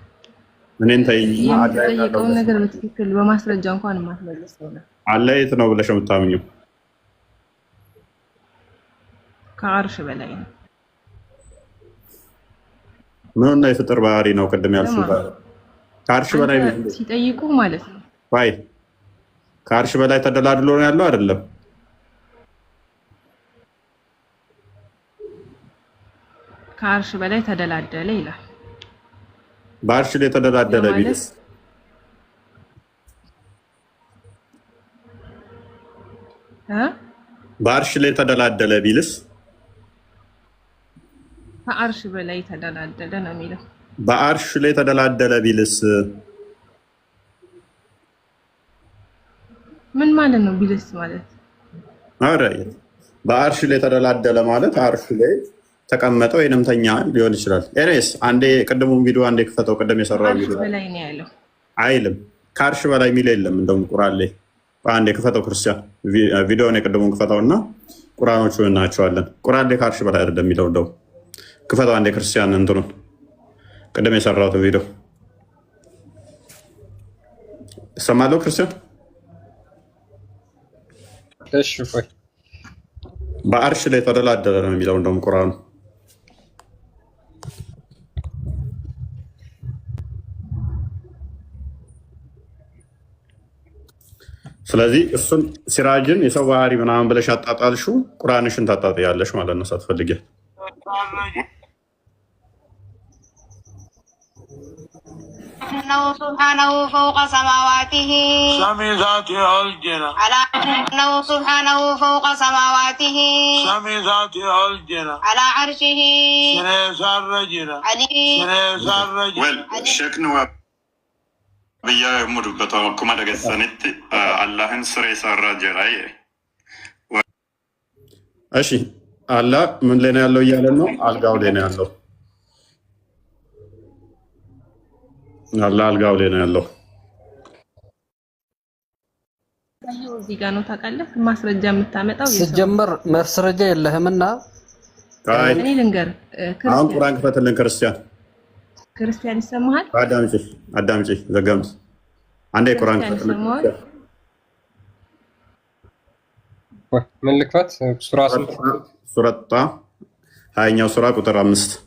እኔን ተይኝ። የምትጠይቀውን ነገር በትክክል በማስረጃ እንኳን የማትመልሰው ነው። አለየት ነው ብለሽ የምታምኚው ከአርሽ በላይ ነው። ምን ነው የፍጥር ባህሪ ነው? ቅድም ያልሽው ከአርሽ በላይ ሲጠይቁ ማለት ነው። ባይ ከአርሽ በላይ ተደላድሎ ነው ያለው አይደለም? ከአርሽ በላይ ተደላደለ ይላል። በአርሽ ላይ ተደላደለ ቢልስ? በአርሽ ላይ ተደላደለ ቢልስ? ከአርሽ በላይ ተደላደለ ነው የሚለው። በአርሽ ላይ ተደላደለ ቢልስ? ምን ማለት ነው ቢልስ ማለት? አረ በአርሽ ላይ ተደላደለ ማለት አርሽ ላይ ተቀመጠ ወይንም ተኛ ሊሆን ይችላል። ኤኒዌይስ አንዴ ቅድሙን ቪዲዮ አንዴ ክፈተው። ቅድም የሰራው ቪዲዮ በላይ ነው ያለው አይልም። ከአርሽ በላይ የሚል የለም። እንደውም ቁርአን ላይ አንዴ ክፈተው። ክርስቲያን ቪዲዮውን የቅድሙን ክፈተውና ቁርአኖቹ እናያቸዋለን። ቁርአን ላይ ከአርሽ በላይ አይደለም የሚለው። እንደው ክፈተው አንዴ ክርስቲያን እንትኑን ቅድም የሰራሁት ቪዲዮ ሰማለው። ክርስቲያን እሺ ቆይ በአርሽ ላይ ተደላደለ ነው የሚለው እንደውም ቁርአኑ። ስለዚህ እሱን ሲራጅን የሰው ባህሪ ምናምን ብለሽ አጣጣልሽው ቁርአንሽን ታጣጥያለሽ ማለት ነው ሳትፈልጊ። أنه سبحانه فوق سماواته سمي ذاته الجنة على أنه سبحانه فوق سماواته سمي ذاته الجنة على عرشه سنيسار رجنا سنيسار رجنا شكنو بيا يمر بتوكم على جسنت الله سنيسار رجنا أشي الله من لنا الله يالنا ألقاو لنا الله አላህ አልጋው ላይ ነው ያለው። እዚህ ጋር ነው ታውቃለህ። ማስረጃ የምታመጣው ሲጀመር ማስረጃ የለህምና እኔ ልንገር። አሁን ቁርአን ክፈትልን። ክርስቲያን ይሰማሃል? አዳምጪ ዘጋምት አንዴ ቁርአን ክፈትልን። ምን ልክፈት? ሱረታ 20ኛው ሱራ ቁጥር 5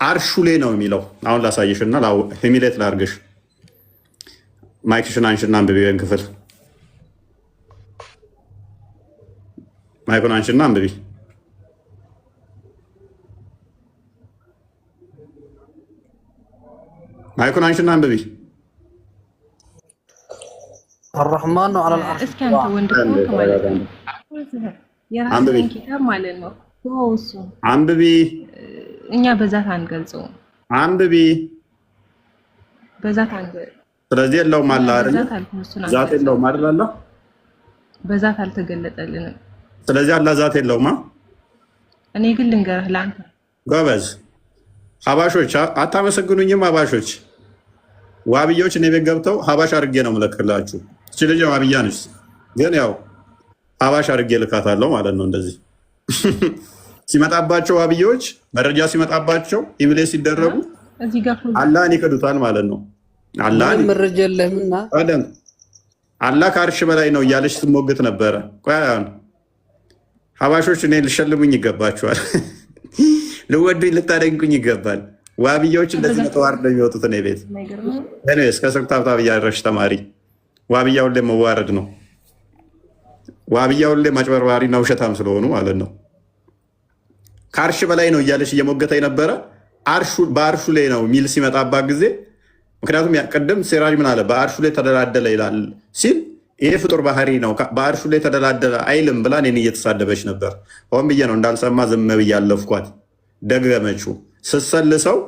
አርሹ ላይ ነው የሚለው። አሁን ላሳይሽና ሂሚሌት ላርግሽ። ማይክሽን አንሽና አንብቢ። ክፍል ማይኩን አንሽና አንብቢ። ማይኩን አንሽና አንብቢ። الرحمن على العرش እስኪ አንተ ወንድም ማለት ነው የራስህን ኪታብ ማለት ነው አንብቢ። እኛ በዛት አንገልጸውም። አንብቢ በዛት አንገልጸውም። ስለዚህ የለውም አለ አይደል? ዛት የለውም አይደል? አለ በዛት አልተገለጠልንም። ስለዚህ አላህ ዛት የለውም። እኔ ግን ልንገርህ ለአንተ ጎበዝ ሀባሾች አታመሰግኑኝም? ሀባሾች ዋብያዎች እኔ ቤት ገብተው ሀባሽ አድርጌ ነው የምልክላችሁ። እቺ ልጅ ዋብያ ነች፣ ግን ያው ሀባሽ አድርጌ ልካታለሁ ማለት ነው። እንደዚህ ሲመጣባቸው ዋብያዎች መረጃ ሲመጣባቸው ኢብሌስ ሲደረጉ አላህን ይክዱታል ማለት ነው። አላህን መረጃ የለህምና አላህ ከአርሽ በላይ ነው እያለች ትሞግት ነበረ። ሀባሾች እኔ ልሸልሙኝ ይገባቸዋል። ልወዱኝ ልታደንቁኝ ይገባል። ዋብያዎች እንደዚህ መተዋር ነው የሚወጡት እኔ ቤት። እኔስ ከስር ታብታብ እያደረግሽ ተማሪ። ዋብያ ሁሌ መዋረድ ነው። ዋብያ ሁሌ ማጭበርባሪና ውሸታም ስለሆኑ ማለት ነው። ከአርሽ በላይ ነው እያለች እየሞገተ ነበረ። በአርሹ ላይ ነው ሚል ሲመጣባት ጊዜ ምክንያቱም ቅድም ሲራጅ ምን አለ? በአርሹ ላይ ተደላደለ ይላል ሲል ይሄ ፍጡር ባህሪ ነው በአርሹ ላይ ተደላደለ አይልም ብላ እኔን እየተሳደበች ነበር። ሆን ብዬ ነው እንዳልሰማ ዝም ብዬ አለፍኳት። ደገመችው ስሰልሰው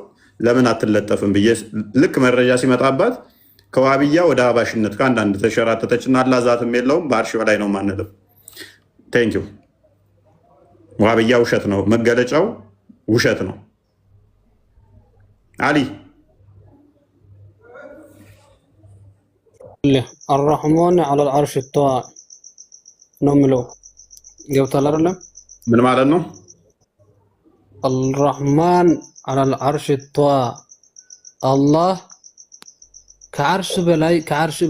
ለምን አትለጠፍም ብዬ ልክ መረጃ ሲመጣባት ከዋብያ ወደ አባሽነት ከአንዳንድ ተሸራተተችና አላዛትም የለውም በአርሽ በላይ ነው ማንልም። ቴንኪው። ዋብያ ውሸት ነው መገለጫው፣ ውሸት ነው። አሊ الرحمن على العرش استوى ነው የሚለው ገብቷል አይደለም? ምን ማለት ነው? الرحمن على العرش استوى الله ከዓርሽ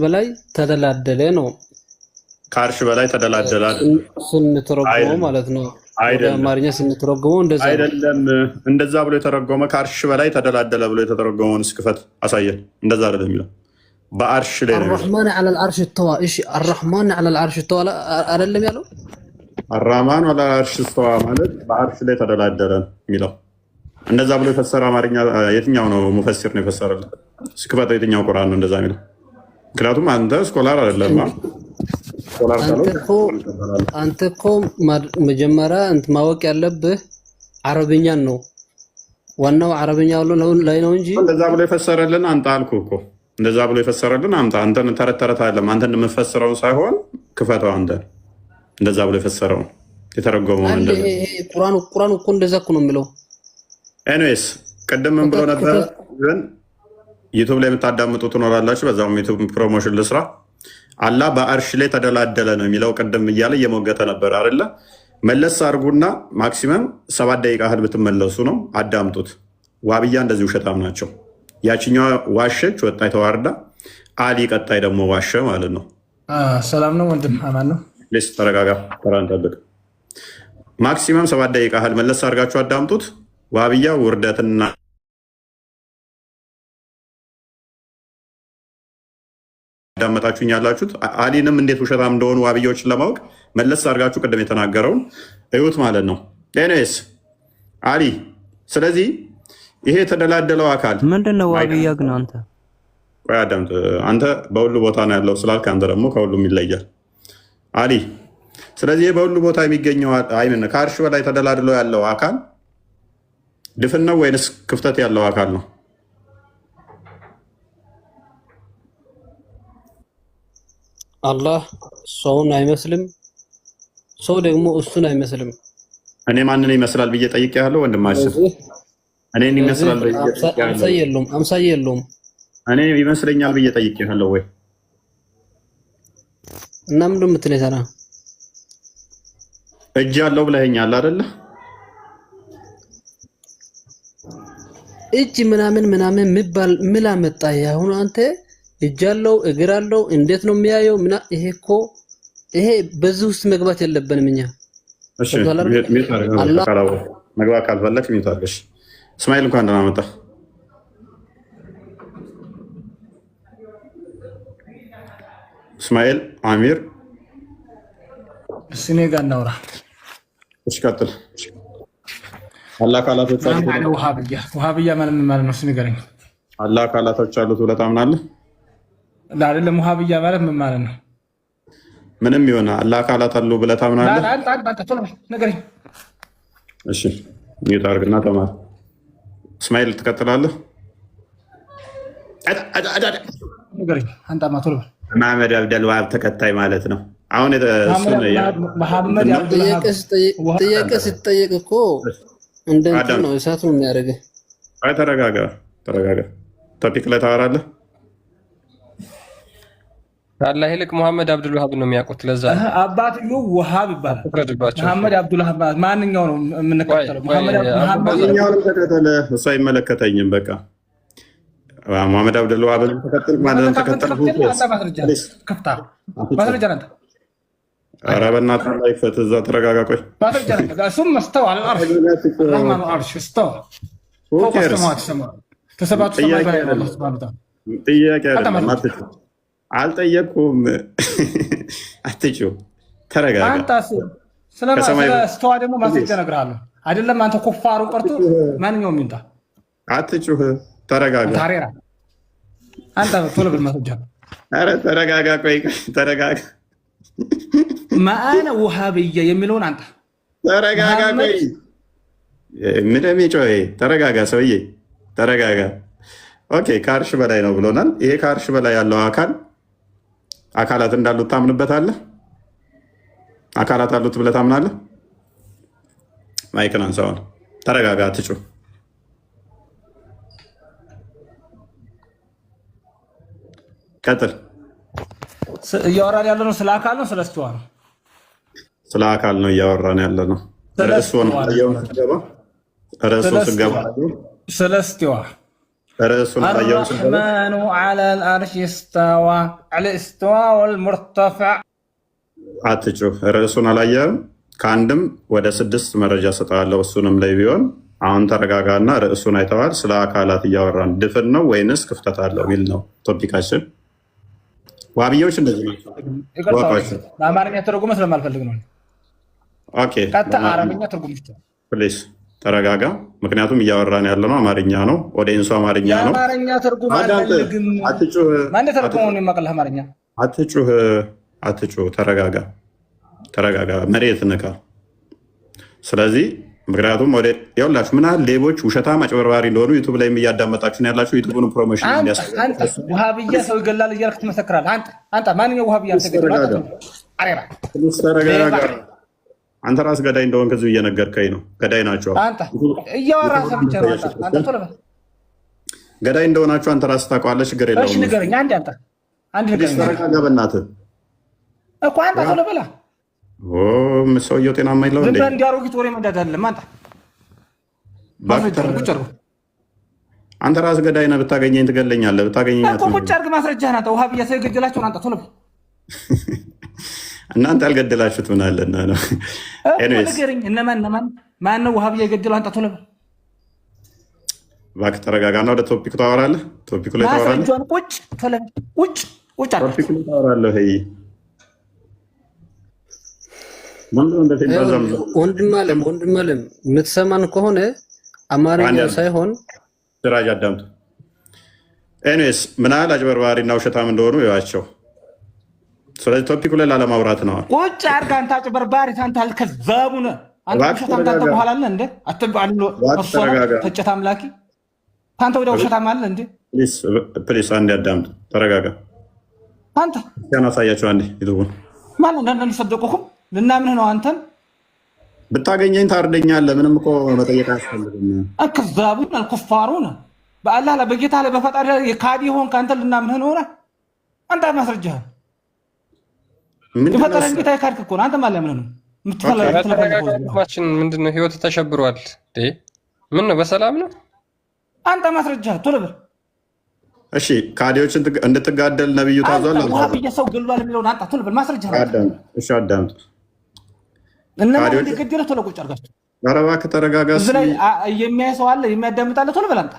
በላይ ተደላደለ ነው። ከዓርሽ በላይ ተደላደለ ስንተረጎመው ማለት ነው። ወደ አማርኛ ስንተረጎመው እንደዛ አይደለም። እንደዛ ብሎ የተረጎመ ከዓርሽ በላይ ተደላደለ ብሎ የተረጎመውን እስክፈት አሳየን። እንደዛ አይደለም የሚለው በአርሽ ላይ ነው። الرحمن على العرش استوى እሺ الرحمن على العرش استوى አይደለም ያለው? الرحمن على العرش استوى ማለት በአርሽ ላይ ተደላደለ የሚለው እንደዛ ብሎ የፈሰረ አማርኛ የትኛው ነው? ሙፈሲር ነው የፈሰረለት። እስክፈት የትኛው ቁርአን ነው እንደዛ የሚለው? ምክንያቱም አንተ ስኮላር አይደለም። ስኮላር አንተ እኮ መጀመሪያ ማወቅ ያለብህ አረብኛን ነው። ዋናው አረብኛ ላይ ነው እንጂ እንደዛ ብሎ የፈሰረልን አንተ አልኩህ እኮ እንደዛ ብሎ የፈሰረልን አንተ አንተን ተረተረት አይደለም። አንተ እንደምፈስረው ሳይሆን ክፈተው። አንተ እንደዛ ብሎ የፈሰረው የተረጎመው እንደዛ ቁርአን እኮ እንደዛ እኮ ነው የሚለው። ኤኒዌይስ ቅድም ምን ብሎ ነበር? ግን ዩቲዩብ ላይ የምታዳምጡ ትኖራላችሁ። በዛውም ዩቲዩብ ፕሮሞሽን ልስራ። አላህ በአርሽ ላይ ተደላደለ ነው የሚለው ቅድም እያለ እየሞገተ ነበር አይደለ? መለስ አድርጉና ማክሲመም 7 ደቂቃ ያህል ብትመለሱ ነው። አዳምጡት። ዋብያ እንደዚህ ውሸታም ናቸው። ያችኛዋ ዋሸች፣ ወጣይ ተዋርዳ። አሊ ቀጣይ ደግሞ ዋሸ ማለት ነው። ሰላም ነው ወንድም፣ አማን ነው። ሌስ ተረጋጋ፣ ተራን ጠብቅ። ማክሲመም 7 ደቂቃ ያህል መለስ አድርጋችሁ አዳምጡት። ዋብያ ውርደትና ዳመጣችሁኝ ያላችሁት አሊንም እንዴት ውሸታም እንደሆኑ ዋብያዎችን ለማወቅ መለስ አድርጋችሁ ቅድም የተናገረውን እዩት ማለት ነው። ኤኒዌይስ አሊ፣ ስለዚህ ይሄ የተደላደለው አካል ምንድነው? ዋብያ ግን አንተ ቆይ አዳምጥ። አንተ በሁሉ ቦታ ነው ያለው ስላልክ አንተ ደግሞ ከሁሉም ይለያል አሊ። ስለዚህ በሁሉ ቦታ የሚገኘው አይምን ከአርሽ በላይ ተደላድሎ ያለው አካል ድፍን ነው ወይንስ ክፍተት ያለው አካል ነው? አላህ ሰውን አይመስልም፣ ሰው ደግሞ እሱን አይመስልም። እኔ ማንን ይመስላል ብዬ ጠይቄያለሁ ወንድማችን። እኔን ይመስላል ብዬ ጠይቄያለሁ። አምሳዬ የለውም። እኔ ይመስለኛል ብዬ ጠይቄያለሁ ወይ? እና ምንድን የምትለኝ ታዲያ? እጅ አለው ብለኸኛል አይደለ? እጅ ምናምን የሚባል ምን አመጣ? አሁን አንተ እጅ አለው እግር አለው እንዴት ነው የሚያየው? ይሄ በዚህ ውስጥ መግባት የለብንም እኛ። እሺ መግባት ካልፈለክ ሚዩት አድርገሽ። እስማኤል እንኳን ደህና መጣ። እስማኤል አሚር፣ እኔ ጋር እናውራ። እሺ ቀጥል። አላህ አካላቶች አሉት። ውሃብያ ማለት ምን ማለት ነው? እስኪ ንገረኝ። አላህ አካላቶች አሉት ብለህ ታምናለህ? አይደለም። ውሃብያ ማለት ምን ማለት ነው? ምንም ይሆን አላህ አካላት አሉ ብለህ ታምናለህ? ንገረኝ። እሺ ሚዩት አድርግና ተማር። እስማኤል ትቀጥላለህ። ንገረኝ። አንተ ቶሎ በል። መሐመድ አብደል ዋሃብ ተከታይ ማለት ነው። አሁን መሐመድ ጥያቄ ሲጠየቅ እኮ እንደ እንትን ነው እሳቱ የሚያደርገህ። አይ ተረጋጋ። ቶፒክ ላይ ታወራለህ። አላህ ይልቅ መሐመድ አብዱል ወሃብ ነው የሚያውቁት። ለዛ አባትየው ወሃብ ይባላል። መሐመድ አብዱል ወሃብ ማንኛው ነው የምንከተለው? ማንኛውንም ተከተለ፣ እሱ አይመለከተኝም። በቃ መሐመድ አብዱል ወሃብ ተከተል ማለት ተከተል። ማስረጃ ነህ። ኧረ በእናትህ ላይ ፈት እዛ ተረጋጋ። ቆይ ማስረጃ ነህ። እሱም መስተው አለ አርሽ ረህማኑ አርሽ ስተው ፎቅ ሰማት ሰማ ተሰባቱ ሰማይ ላይ አላህ ሱብሃነሁ ወተዓላ ጥያቄ አይደለም። አልጠየቅኩም። አትጩህ፣ ተረጋጋ። አንተ ስለስተዋ ደግሞ ማስረጃ እነግርሃለሁ። አይደለም አንተ ኩፋሩ ቀርቶ ማንኛውም ይምጣ። አትጩህ፣ ተረጋጋ። ታሬራ አንተ ቶሎ ብል ማስረጃ። ኧረ ተረጋጋ። ቆይ ተረጋጋ። ማአነ ወሃብያ የሚለውን አንተ ተረጋጋ። ቆይ ምንም ይጮህ። ተረጋጋ ሰውዬ፣ ተረጋጋ። ኦኬ፣ ከአርሽ በላይ ነው ብሎናል። ይሄ ከአርሽ በላይ ያለው አካላት እንዳሉት ታምንበታለህ? አካላት አሉት ብለህ ታምናለህ? ማይክን አንሳውን። ተረጋጋ፣ አትጩህ። ቀጥል። እያወራን ያለ ነው ስለ አካል ነው ስለ እስትዋ ነው? ስለ አካል ነው እያወራን ያለ ነው። ርዕሱን ስገባ ስለ እስትዋ الرحمن على العرش استوى على استواء والمرتفع አትጩህ። ርዕሱን አላየህም? ከአንድም ወደ 6 መረጃ ሰጣለሁ። እሱንም ላይ ቢሆን አሁን ተረጋጋና ርዕሱን አይተዋል። ስለ አካላት እያወራን ድፍን ነው ወይንስ ክፍተት አለው የሚል ነው ቶፒካችን። ዋብዮች እንደዚህ ናቸው። በአማርኛ ተረጉመ ስለማልፈልግ ነው። ኦኬ፣ ቀጥታ አረብኛ ተርጉም ይችላል። ፕሊዝ ተረጋጋ። ምክንያቱም እያወራን ያለ ነው አማርኛ ነው። ኦዲየንሱ አማርኛ ነው። አማርኛ ተርጉም አልፈልግም። አትጩህ። ማን ተርጉመው ነው የማቀልህ አማርኛ? አትጩህ። ተረጋጋ። መሬት ንካ። ስለዚህ ምክንያቱም ወደ ያውላችሁ ምን አለ ሌቦች፣ ውሸታም፣ አጭበርባሪ እንደሆኑ ዩቲዩብ ላይ እያዳመጣችሁ ነው ያላችሁ። ዩቲዩብን ፕሮሞሽን እንዲያስፈልግ አንተ ውሃብያ ሰው ይገላል እያልክ ትመሰክራለህ። አንተ ማንኛው ውሃብያ ተገደለ? አሬራ ተረጋጋ። አንተ ራስ ገዳይ እንደሆን ከዚህ እየነገርከኝ ነው። ገዳይ ናቸው። አንተ እያወራህ ሰምቼ ነው። አንተ ቶሎ በል። ገዳይ እንደሆናችሁ አንተ ራስ ታውቀዋለህ። ችግር የለውም። እሺ ንገረኝ። አንድ ንገረኝ። ተረጋጋ በእናትህ እኮ አንተ ቶሎ በላ። ሰውየው ጤናማ የለው እንዴ? እንዲያሮጊት ወሬ መንዳት አይደለም። አንተ ራስ ገዳይ ነህ። ብታገኘኝ ትገለኛለህ። ብታገኘኝ ቁጭ አድርግ ማስረጃህን። አንተ ውሃብያ ሰው የገደላቸውን አንተ ቶሎ በል። እናንተ ያልገደላችሁት ምን አለና ነው? ንገረኝ። ማን ነው ውሃብያ የገደለው? አንተ ቶሎ በል እባክህ። ተረጋጋና ወደ ቶፒኩ ታወራለህ። ቶፒኩ ላይ ታወራለህ። ማስረጃውን ቁጭ አድርግ። ቶፒኩ ላይ ታወራለህ። ወንድም አለም የምትሰማን ከሆነ አማርኛ ሳይሆን ስራጅ አዳምጡ። ኤኒዌይስ ምን ያህል አጭበርባሪና ውሸታም እንደሆኑ ይዋቸው። ስለዚህ ቶፒኩ ላይ ላለማውራት ነው። ቁጭ አድርግ። አንተ አጭበርባሪ፣ አንተ አልከዛቡ ነህ። አንተ ውሸታም ታንተ በኋላ አለ እንዴ? አትባሉ ተጨታ አምላኪ ታንተ ወደ ውሸታም አለ እንዴ? ፕሊስ አንዴ አዳምጡ። ተረጋጋ። አንተ ያናሳያቸው አንዴ ይዱን ማን እንደነ ሰደቁኩም ልናምንህ ነው። አንተን ብታገኘኝ ታርደኛለህ። ምንም እኮ መጠየቅ አያስፈልግም። አከዛቡን አልኩፋሩን በአላህ ላይ በጌታ ላይ በፈጣሪ ላይ የካዲ ሆንክ። አንተን ልናምንህ ነው። አንተ ማስረጃህ የፈጠረን ጌታ የካድክ እኮ ነው። አንተ ማለት ምን ነው የምትፈልገው? ምንድን ነው? ህይወት ተሸብሯል። ምን ነው? በሰላም ነው? አንተ ማስረጃህ ቶሎ በል። እሺ ካዲዎችን እንድትጋደል ነብዩ ታዟል። ውሃብያ ሰው ገሏል የሚለውን አንተ ቶሎ በል ማስረጃህ። እሺ አዳምጡ። እነማን እንደገደለ ቶሎ ቁጭ አድርጋችሁ። ኧረ እባክህ ተረጋጋ። እዚህ ላይ የሚያይ ሰው አለ፣ የሚያዳምጥ አለ። ቶሎ በል አንተ።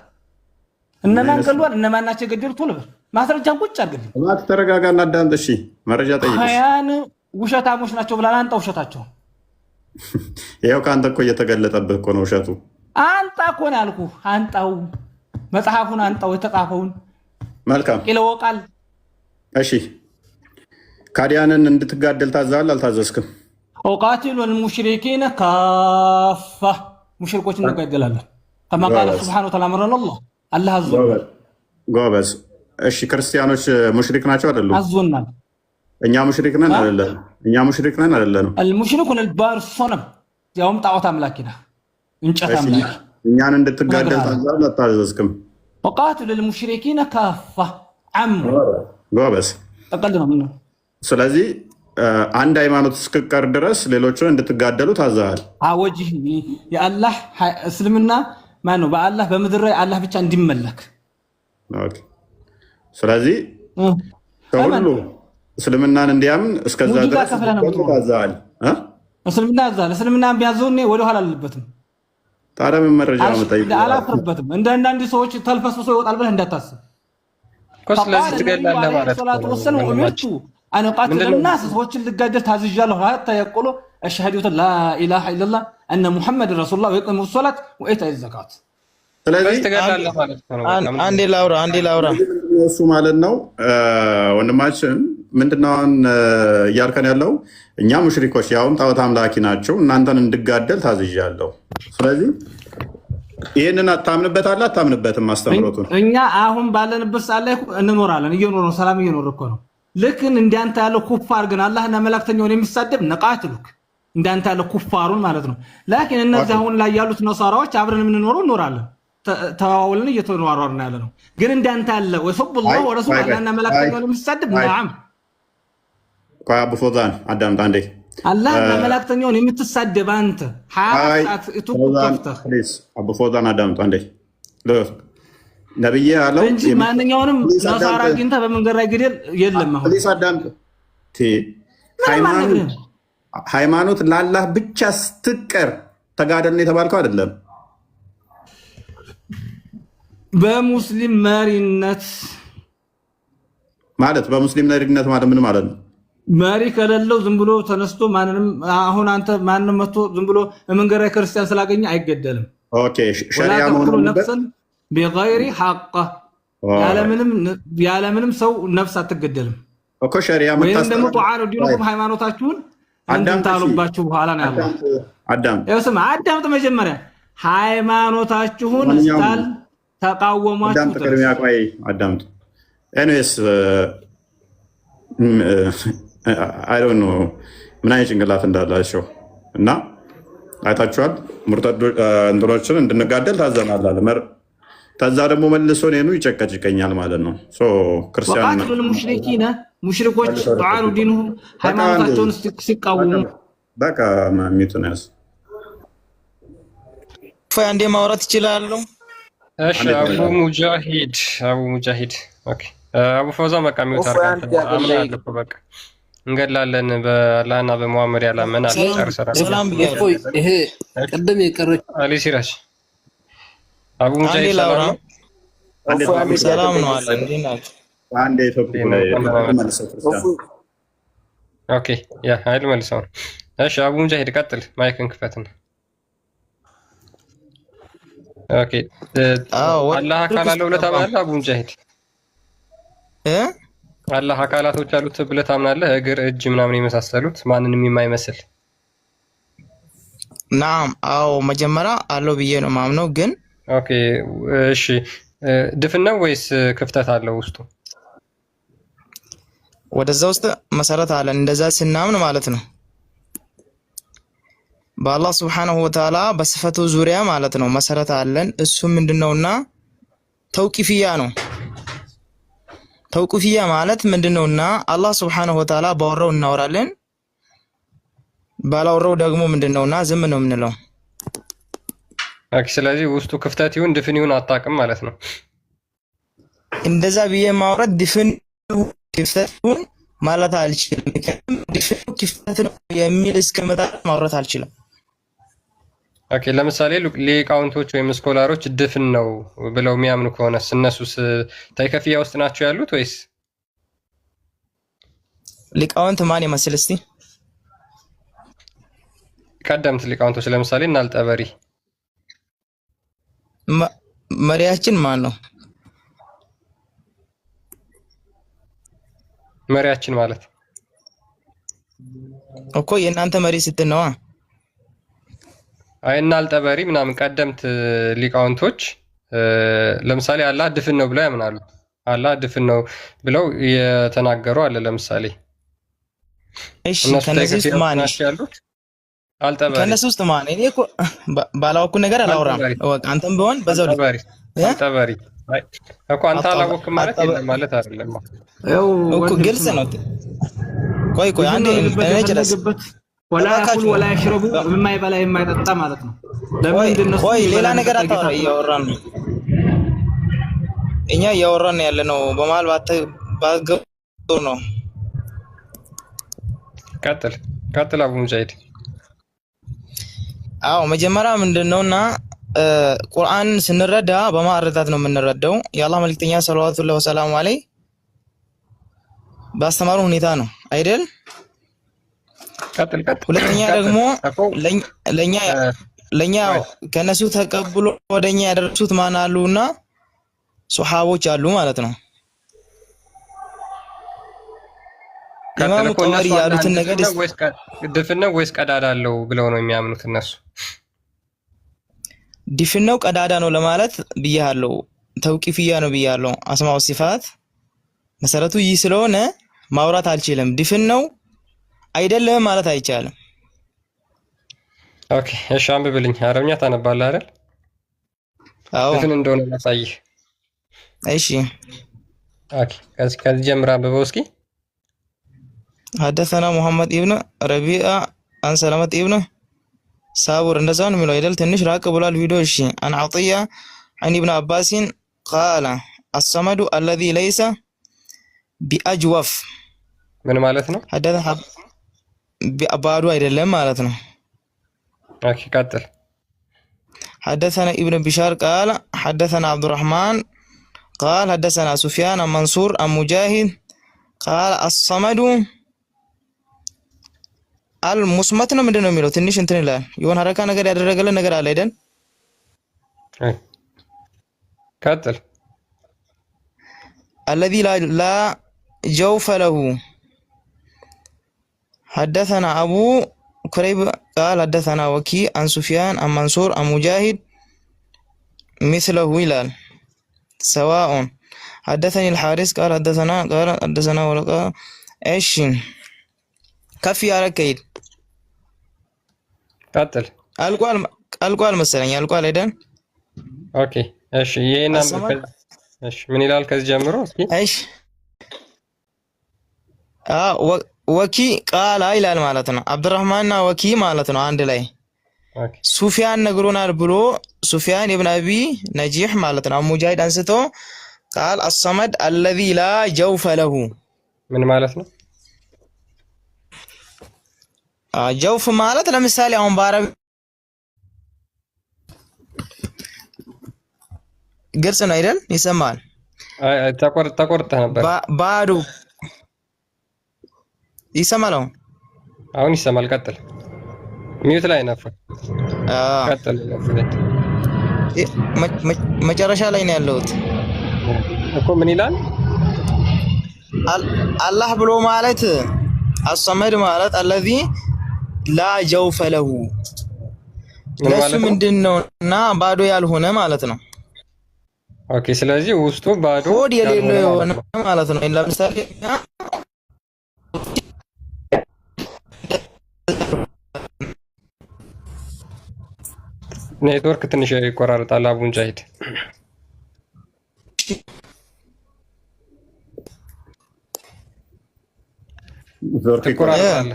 እነማን ገሏል፣ እነማን ናቸው የገደሉ? ቶሎ በል ማስረጃን ቁጭ አድርግልኝ። እባክህ ተረጋጋ እና አዳምጥ። እሺ መረጃ ጠይቅ። ሀያን ውሸታሞች ናቸው ብላል። አንተ ውሸታቸው ይኸው ከአንተ እኮ እየተገለጠብህ እኮ ነው ውሸቱ። አንጣ እኮ ነው ያልኩህ። አንጣው መጽሐፉን አንጣው የተጻፈውን። መልካም ይለወቃል። እሺ ካዲያንን እንድትጋደል ታዛል አልታዘዝክም? ወቃቲሉ ልሙሽሪኪነ ካፋ ሙሽሪኮች እንጋደላለን። ከማ ቃለ ሱብሓነሁ ወተዓላ አመረና አላህ አዞናል። ጎበዝ። እሺ ክርስቲያኖች ሙሽሪክ ናቸው አይደሉም? አዞናል። እኛ ሙሽሪክ ነን አይደለም? እኛ ሙሽሪክ ነን አይደለንም? المشرك والبار الصنم يوم طاوت املاكنا እንጨት አምላክ እኛን እንድትጋደል ታዛዝ አታዘዝክም? وقاتل المشركين كافة عم ጎበስ ተቀልደው ነው። ስለዚህ አንድ ሃይማኖት እስክቀር ድረስ ሌሎችን እንድትጋደሉ ታዛሃል። አወጅህ የአላህ እስልምና ማን ነው? በአላህ በምድር ላይ አላህ ብቻ እንዲመለክ። ስለዚህ ከሁሉ እስልምናን እንዲያምን እስከዛ ድረስ ታዛሃል። እስልምና ያዛል። እስልምና ቢያዘው እኔ ወደ ኋላ አልልበትም። ታዲያ ምን መረጃ መጣይ? አላፍርበትም። እንደ አንዳንድ ሰዎች ተልፈስፍሶ ይወጣል ብለህ እንዳታስብ። ስለዚህ ትገላለህ ማለት ነው። أنا قاتل الناس ሰዎችን ልጋደል ታዝዣለሁ حتى يقولوا أشهد أن لا إله إلا الله أن محمد رسول الله ويقيم الصلاة وإيتاء الزكاة ስለዚህ ትገላለህ ማለት ነው። አንዴ ላውራ እሱ ማለት ነው። ወንድማችን ምንድነው እያልከን ያለው? እኛ ሙሽሪኮች ያውም ጣዖት አምላኪ ናቸው እናንተን እንድጋደል ታዝዣለሁ። ስለዚህ ይሄንን አታምንበታለህ አታምንበትም? አስተምሮቱን እኛ አሁን ባለንበት ሰዓት ላይ እንኖራለን፣ እየኖርን ሰላም እየኖርን እኮ ነው። ልክን እንዳንተ ያለው ኩፋር ግን አላህና መላእክተኛውን የሚሳደብ ነቃትሉክ እንዳንተ ያለው ኩፋሩን ማለት ነው። ላኪን እነዚህ አሁን ላይ ያሉት ነሳራዎች አብረን የምንኖረው እንኖራለን፣ ተዋውልን እየተኗሯርን ያለ ነው። ግን እንዳንተ ያለ ወሰብላሁ ወረሱሉ አላህና መላእክተኛውን የሚሳደብ ነዓም አቡ ፎዛን አዳምጥ አንዴ። አላህና መላእክተኛውን የምትሳደብ አንተ ሐያት ኢቱከፍተህ አቡ ፎዛን አዳምጥ አንዴ። ነብይ ያለው እንጂ ማንኛውንም ነሳራ አግኝታ በመንገድ ላይ ግደል የለም። አሁን አዳምጥ። ሃይማኖት ለአላህ ብቻ ስትቀር ተጋደል ነው የተባልከው አይደለም? በሙስሊም መሪነት ማለት በሙስሊም መሪነት ማለት ምን ማለት ነው? መሪ ከሌለው ዝም ብሎ ተነስቶ ማንንም አሁን አንተ ማንንም መጥቶ ዝም ብሎ መንገድ ላይ ክርስቲያን ስላገኘ አይገደልም። ኦኬ ሸሪዓ ነፍስን بغير حق ያለምንም ሰው ነፍስ አትገደልም እኮ ሸሪዓ ወይም ደግሞ ጧዓኑ ዲኑኩም ሃይማኖታችሁን እንድታሉባችሁ በኋላ ነው ያለው። አዳምጥ መጀመሪያ ሃይማኖታችሁን ስታል ተቃወማችሁ አዳምጥ። ኤኒዌይስ አይ ዶንት ኖ ምን አይነት ጭንቅላት እንዳላቸው እና አይታችኋል። ሙርተድ እንትኖችን እንድንጋደል ታዘናላል። ከዛ ደግሞ መልሶ እኔኑ ይጨቀጭቀኛል ማለት ነው። ክርስቲያን ሙሽሪኪና ሙሽሪኮች ጧዓኑ ዲኑሁም ሃይማኖታቸውን ሲቃወሙ በቃ ሚቱን ያዝ አንዴ ማውራት ይችላሉ። እሺ አቡ ሙጃሂድ ኦኬ። አቡ ፈውዛ በቃ ሚውት አድርጋለሁ። አምናለሁ በቃ እንገላለን በአላህና በመሐመድ ያላመን አለ ጨርሰናል። ሰላም ይሄ ቀደም የቀረች አሊ ሲራሽ አቡ ሙጃሂድ ሰላም ነው አለ እንዴናት አንዴ ኢትዮጵያ ላይ ኦኬ ያ ኃይል መልሰው። እሺ አቡ ሙጃሂድ ቀጥል፣ ማይክን ክፈትና። ኦኬ አላህ አካል አለው ብለህ ታምናለህ አቡ ሙጃሂድ? አላህ አካላቶች አሉት ብለህ ታምናለህ? እግር፣ እጅ ምናምን የመሳሰሉት ማንንም የማይመስል ናም። አዎ መጀመሪያ አለው ብዬ ነው ማምነው። ግን ኦኬ እሺ ድፍን ነው ወይስ ክፍተት አለው ውስጡ? ወደዛ ውስጥ መሰረት አለን። እንደዛ ስናምን ማለት ነው በአላህ ሱብሓነሁ ወተዓላ በስፈቱ ዙሪያ ማለት ነው መሰረት አለን። እሱ ምንድነውና ተውቂፍያ ነው። ተውቂፍያ ማለት ምንድነውና አላህ ሱብሓነሁ ወተዓላ ባወራው እናወራለን፣ ባላወራው ደግሞ ምንድነውና ዝም ነው የምንለው። ስለዚህ ውስጡ ክፍተት ይሁን ድፍን ይሁን አታውቅም ማለት ነው። እንደዛ ብዬ ማውራት ድፍን ክፍተት ይሁን ማለት አልችልም። ድፍን ክፍተት ነው የሚል እስከመጣ ማውራት አልችልም። ኦኬ ለምሳሌ ሊቃውንቶች ወይም ስኮላሮች ድፍን ነው ብለው የሚያምኑ ከሆነ እነሱስ ተይከፍያ ውስጥ ናቸው ያሉት ወይስ? ሊቃውንት ማን ይመስል እስቲ? ቀደምት ሊቃውንቶች ለምሳሌ እና አልጠበሪ። መሪያችን ማን ነው? መሪያችን ማለት እኮ የእናንተ መሪ ስትነዋ አይና አልጠበሪ ምናምን ቀደምት ሊቃውንቶች ለምሳሌ አላህ ድፍን ነው ብለው ያምናሉ። አላህ ድፍን ነው ብለው የተናገሩ አለ። ለምሳሌ እሺ ከነዚህ ውስጥ ማን ያሉት? አልጠባሪ ከነዚህ ውስጥ ማን? እኔ እኮ ባላወቅኩ ነገር አላወራም። ወቅ አንተም ቢሆን በዛው አልጠባሪ እኮ አንተ አላወቅም ማለት የለም ማለት አይደለም እኮ ግልጽ ነው። ቆይ አንዴ እኔ ጨረስ ወላ ያኩል ወላ ይሽረቡ የማይበላ የማይጠጣ ማለት ነው። ለምን ቆይ ሌላ ነገር አታወራ። እያወራን ነው እኛ እያወራን ያለነው በመሀል ባገቡ ነው። ቀጥል አቡ ሙጃሂድ። አዎ መጀመሪያ ምንድነውና ቁርአን ስንረዳ በማረዳት ነው የምንረዳው። የአላህ መልእክተኛ ሰለላሁ ዐለይሂ ወሰለም ባስተማሩ ሁኔታ ነው አይደል? ቀጥል ሁለተኛ ደግሞ ለኛ ከነሱ ተቀብሎ ወደኛ ያደረሱት ማን አሉና ሱሐቦች አሉ ማለት ነው። ኢማሙ ጠበሪ ያሉትን ነገር ድፍን ነው ወይስ ቀዳዳ አለው ብለው ነው የሚያምኑት እነሱ? ድፍን ነው ቀዳዳ ነው ለማለት ብያለሁ። ተውቂፍያ ነው ብያለሁ። አስማው ሲፋት መሰረቱ ይህ ስለሆነ ማውራት አልችልም። ድፍን ነው አይደለም ማለት አይቻልም። ኦኬ እሺ፣ አንብብልኝ። አረብኛ ታነባለህ አይደል? አዎ ድፍን እንደሆነ ላሳይህ። እሺ ኦኬ፣ ከዚህ ጀምር አንብበው እስኪ። حدثنا محمد ابن ربيعة عن سلامة ابن ሳቡር እንደዛ ነው የሚለው አይደል? ትንሽ ራቅ ብሏል ቪዲዮ። እሺ عن عطية عن ابن عباس قال الصمد الذي ليس بأجوف ምን ማለት ነው? ባዶ አይደለም ማለት ነው። ኦኬ ቀጥል። حدثنا ابن بشار قال حدثنا عبد الرحمن قال حدثنا سفيان عن منصور عن مجاهد قال الصمد المصمت ነው ምንድነው የሚለው? ትንሽ እንትን ይላል። የሆነ ሐረካ ነገር ያደረገለ ነገር አለ አይደል? ቀጥል። الذي لا جوف له حدثنا أبو كريب قال حدثنا وكي عن سفيان عن منصور عن مجاهد مثله هلال سواء حدثني الحارس قال حدثنا ولقى ايش كفي على كيد قتل القوال مثلا القوال ايدن اوكي ايش يينا ايش من ይላል ከዚህ ጀምሮ እስኪ ايش ወኪ ቃላ ይላል ማለት ነው። አብዱራህማንና ወኪ ማለት ነው አንድ ላይ። ሱፊያን ነግሮናል ብሎ ሱፊያን ኢብኑ አቢ ነጂህ ማለት ነው ሙጃሂድ አንስቶ ቃል አሰመድ الذي لا جوف له ምን ማለት ነው? ጀውፍ ማለት ለምሳሌ አሁን በአረብ ግልጽ ነው አይደል? ይሰማል? ተቆርጠ ነበር። ባዶ ይሰማል? አሁን ይሰማል። ቀጥል። ሚዩት ላይ ነበር። ቀጥል። መጨረሻ ላይ ነው ያለሁት እኮ ምን ይላል? አላህ ብሎ ማለት አሰመድ ማለት الذي لا جوف له ለሱ ምንድነውና ባዶ ያልሆነ ማለት ነው። ኦኬ ስለዚህ ውስጡ ባዶ ሆድ የሌለው የሆነ ማለት ነው። ለምሳሌ ኔትወርክ ትንሽ ይቆራረጣል። አቡ ሙጃሂድ ይቆራረጣል።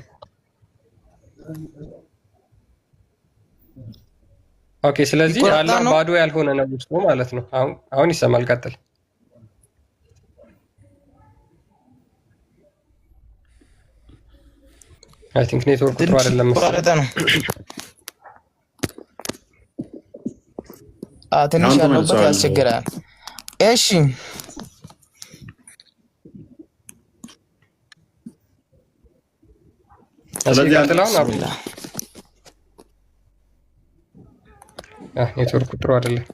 ኦኬ ስለዚህ አላህ ባዶ ያልሆነ ነው ውስጡ ማለት ነው። አሁን ይሰማል። ቀጥል። አይ ቲንክ ኔትወርክ ጥሩ አይደለም መሰለኝ። ትንሽ ያለበት ያስቸግራል። እሺ ስለዚህ ቀጥላውን አብላ ኔትወርክ ጥሩ አይደለም።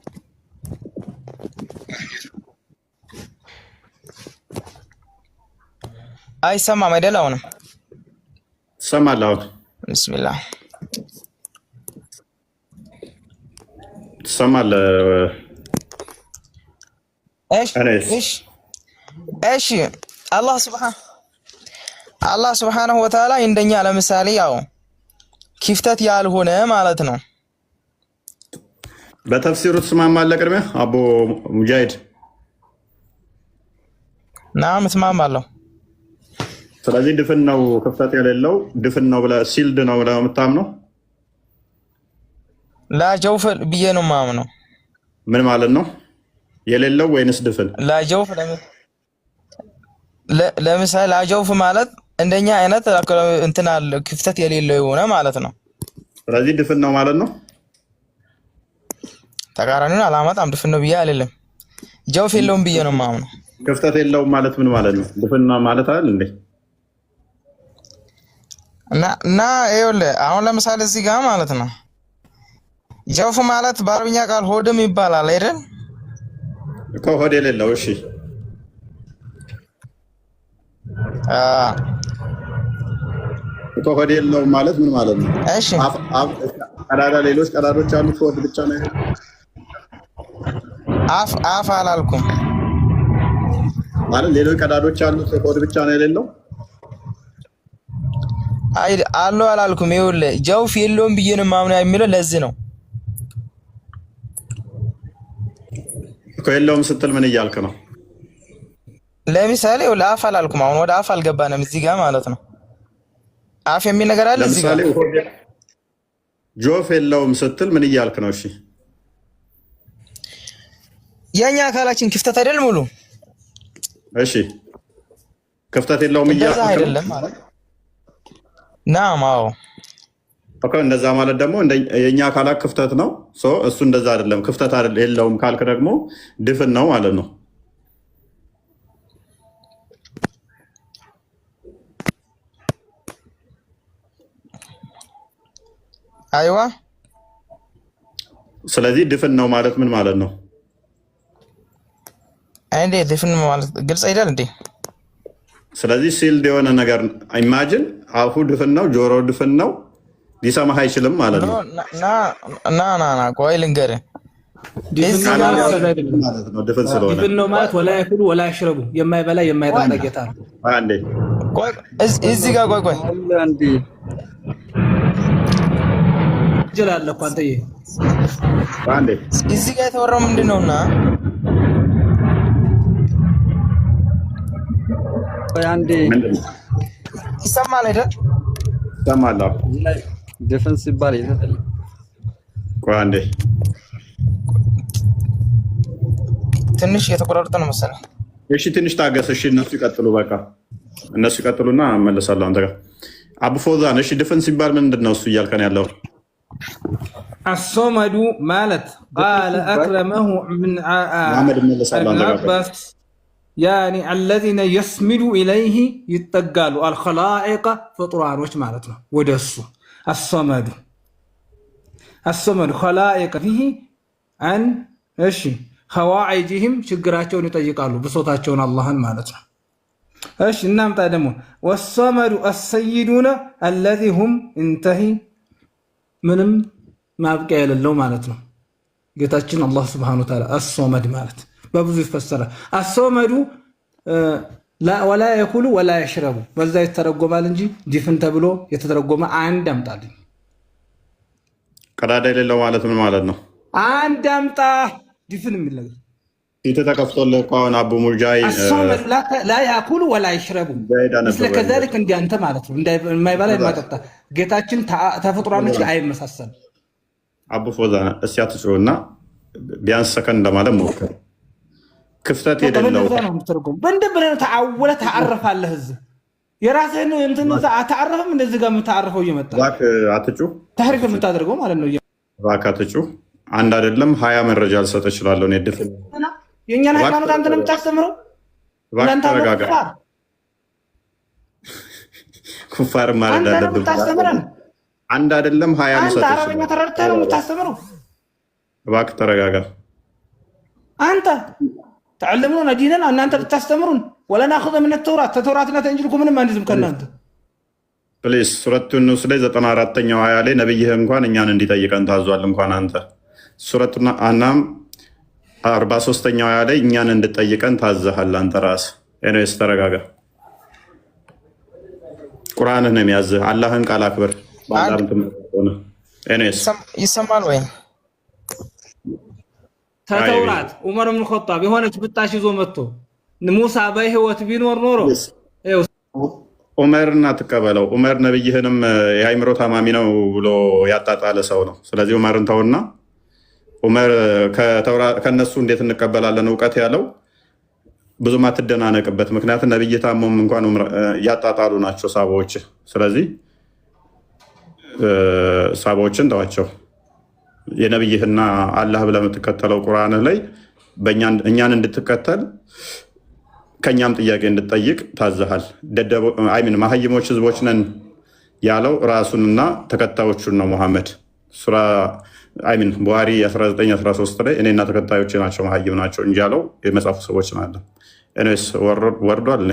አይሰማም አይደል? አሁንም ትሰማለህ? ቢስሚላህ ትሰማለህ? እሺ አላህ አላህ ስብሐነሁ ወተዓላ እንደኛ ለምሳሌ ያው ክፍተት ያልሆነ ማለት ነው። በተፍሲሩ ትስማማለህ? ቅድሚያ አቡ ሙጃሂድ ናም እስማማለሁ። ስለዚህ ድፍን ነው ክፍተት የሌለው ድፍን ነው ብለህ ሲልድ ነው ብለህ የምታምነው? ላጀውፍ ብዬ ነው የማምነው። ምን ማለት ነው? የሌለው ወይንስ ድፍን? ላጀውፍ ለምሳሌ ላጀውፍ ማለት እንደኛ አይነት እንትን አለ ክፍተት የሌለው የሆነ ማለት ነው። ስለዚህ ድፍን ነው ማለት ነው። ተቃራኒውን አላማጣም። ድፍን ነው ብዬ አይደለም ጀውፍ የለውም ብዬ ነው የማምነው። ክፍተት የለውም ማለት ምን ማለት ነው? ድፍን ነው ማለት አይደል እንዴ? እና ይኸውልህ አሁን ለምሳሌ እዚህ ጋር ማለት ነው ጀውፍ ማለት በአረብኛ ቃል ሆድም ይባላል አይደል? እኮ ሆድ የሌለው እሺ እኮ ሆድ የለውም ማለት ምን ማለት ነው? እሺ ቀዳዳ ሌሎች ቀዳዶች አሉት ሆድ ብቻ ነው? አፍ አላልኩም ማለት ሌሎች ቀዳዶች አሉት ሆድ ብቻ ነው የሌለው? አይ አለው አላልኩም። ይኸውልህ ጀውፍ የለውም ብዬ ነው የማምነው የሚለው ለዚህ ነው እኮ። የለውም ስትል ምን እያልክ ነው? ለምሳሌ ወደ አፍ አላልኩም። አሁን ወደ አፍ አልገባንም እዚህ ጋር ማለት ነው። አፍ የሚል ነገር አለ እዚህ ጋር። ጆፍ የለውም ስትል ምን እያልክ ነው? እሺ የኛ አካላችን ክፍተት አይደል ሙሉ? እሺ ክፍተት የለውም እያልክ አይደለም ማለት ናም። አዎ ኦኬ። እንደዛ ማለት ደግሞ የኛ አካላት ክፍተት ነው። እሱ እንደዛ አይደለም ክፍተት አይደል የለውም ካልክ ደግሞ ድፍን ነው ማለት ነው። አይዋ ስለዚህ ድፍን ነው ማለት ምን ማለት ነው? እንዴ ድፍን ማለት ግልጽ አይደል እንዴ? ስለዚህ ሲልድ የሆነ ነገር ኢማጂን አፉ ድፍን ነው፣ ጆሮ ድፍን ነው፣ ሊሰማህ አይችልም ማለት ነው። ና ቆይ ልንገርህ። ድፍን ስለሆነ ድፍን ነው ማለት ወላ ያኩሉ ወላ ያሽረቡ የማይበላ የማይጠጣ ጌታ ነው። አንዴ ቆይ እዚህ ጋር ቆይ አንዴ ይችላል እኮ አንተዬ። አንዴ እዚህ ጋር የተወራው ምንድነውና አንዴ ይሰማል አይደል? ይሰማል። ዲፌንስ ይባል ይዘል ቆይ አንዴ ትንሽ የተቆራረጠ ነው መሰለኝ። እሺ ትንሽ ታገስ። እሺ እነሱ ይቀጥሉ። በቃ እነሱ ይቀጥሉና እመለሳለሁ አንተ ጋር። አቡ ፎዛን እሺ ድፍን ሲባል ምንድን ነው እሱ እያልከን ያለው? الصمد مالت قال أكرمه من العباس يعني الذين يسمد إليه يتقالوا الخلائق فطران وش مالتنا ودسو الصمد خلائق فيه عن ايش خواعجهم شجراتهم يطيقالوا بصوتاتهم اللهن مالتنا ايش نعم تعلمون والصمد السيدون الذي هم انتهي ምንም ማብቂያ የሌለው ማለት ነው። ጌታችን አላህ Subhanahu Wa Ta'ala አሶመድ ማለት በብዙ ይፈሰራል። አሶመዱ ወላ ያኩሉ ወላ ይሽረቡ በዛ ይተረጎማል እንጂ ድፍን ተብሎ የተተረጎመ አንድ አምጣልኝ። ቀዳዳ የሌለው ማለት ምን ማለት ነው? አንድ አምጣ ድፍን የሚል ነገር የተተከፍቶልህ እኮ አሁን አቡ ሙጃሂድ አሶመድ ላ ያኩሉ ወላ ይሽረቡ ስለከዛልክ እንደ አንተ ማለት ነው። የማይበላ የማይጠጣ ጌታችን ተፈጥሯኖች አይመሳሰልም። አቡ ፎዛ እስኪ አትጩህና ቢያንስ ሰከንድ ለማለት ሞክር። ክፍተት የሌለው በእንደብለህ ተዓወለ ተዓረፋለህ። እዚህ የራስህን እንትን ተዓረፈም እንደዚህ ጋር የምታዓረፈው እየመጣ አትጩህ ታሪክ የምታደርገው ማለት ነው። እባክህ አትጩህ። አንድ አይደለም 20 መረጃ ልሰጥ እችላለሁ። እኔ ድፍን የእኛን ሃይማኖት አንተ ነው የምታስተምረው። ተረጋጋ። ኩፋር ማለት አለብህ። አንድ አይደለም 20 ልሰጥ እችላለሁ። አረበኛ ተረድተህ ነው የምታስተምረው። እባክህ ተረጋጋ። አንተ تعلمون ديننا ان انت تستمرون ولا ناخذ من التوراة ተውራትና ተንጅልኩ ምንም አንድም ከናንተ ፕሊዝ ሱረቱ ኑስ ላይ 94ኛው አያ ላይ ነብይህ እንኳን እኛን እንዲጠይቀን ታዟል። እንኳን አንተ ሱረቱና አናም 43ኛው አያ ላይ እኛን እንድጠይቀን ታዘሃል አንተ ራስህ። ኤኒዌይስ ተረጋጋ። ቁርአንህ ነው የሚያዝህ። አላህን ቃል አክብር። ይሰማል ወይ? ተተውራት ዑመር ብን ኸጣብ የሆነች ብጣሽ ይዞ መጥቶ ሙሳ በህይወት ቢኖር ኖሮ ዑመርን አትቀበለው። ዑመር ነብይህንም የአይምሮ ታማሚ ነው ብሎ ያጣጣለ ሰው ነው። ስለዚህ ዑመርን ተውና፣ ዑመር ከነሱ እንዴት እንቀበላለን እውቀት ያለው ብዙም አትደናነቅበት። ምክንያቱም ነብይ ታሞም እንኳን ያጣጣሉ ናቸው ሳቦዎች። ስለዚህ ሳቦዎችን ተዋቸው። የነብይህና አላህ ብለህ የምትከተለው ቁርአን ላይ እኛን እንድትከተል ከኛም ጥያቄ እንድትጠይቅ ታዘሃል። መሀይሞች ህዝቦች ነን ያለው ራሱንና ተከታዮቹን ነው። ሙሐመድ ሱራ ቡሃሪ 1913 ላይ እኔና ተከታዮች ናቸው መሀይም ናቸው እንጂ ያለው የመጽሐፉ ሰዎች ናቸው። ኤኒዌይስ ወርዷል።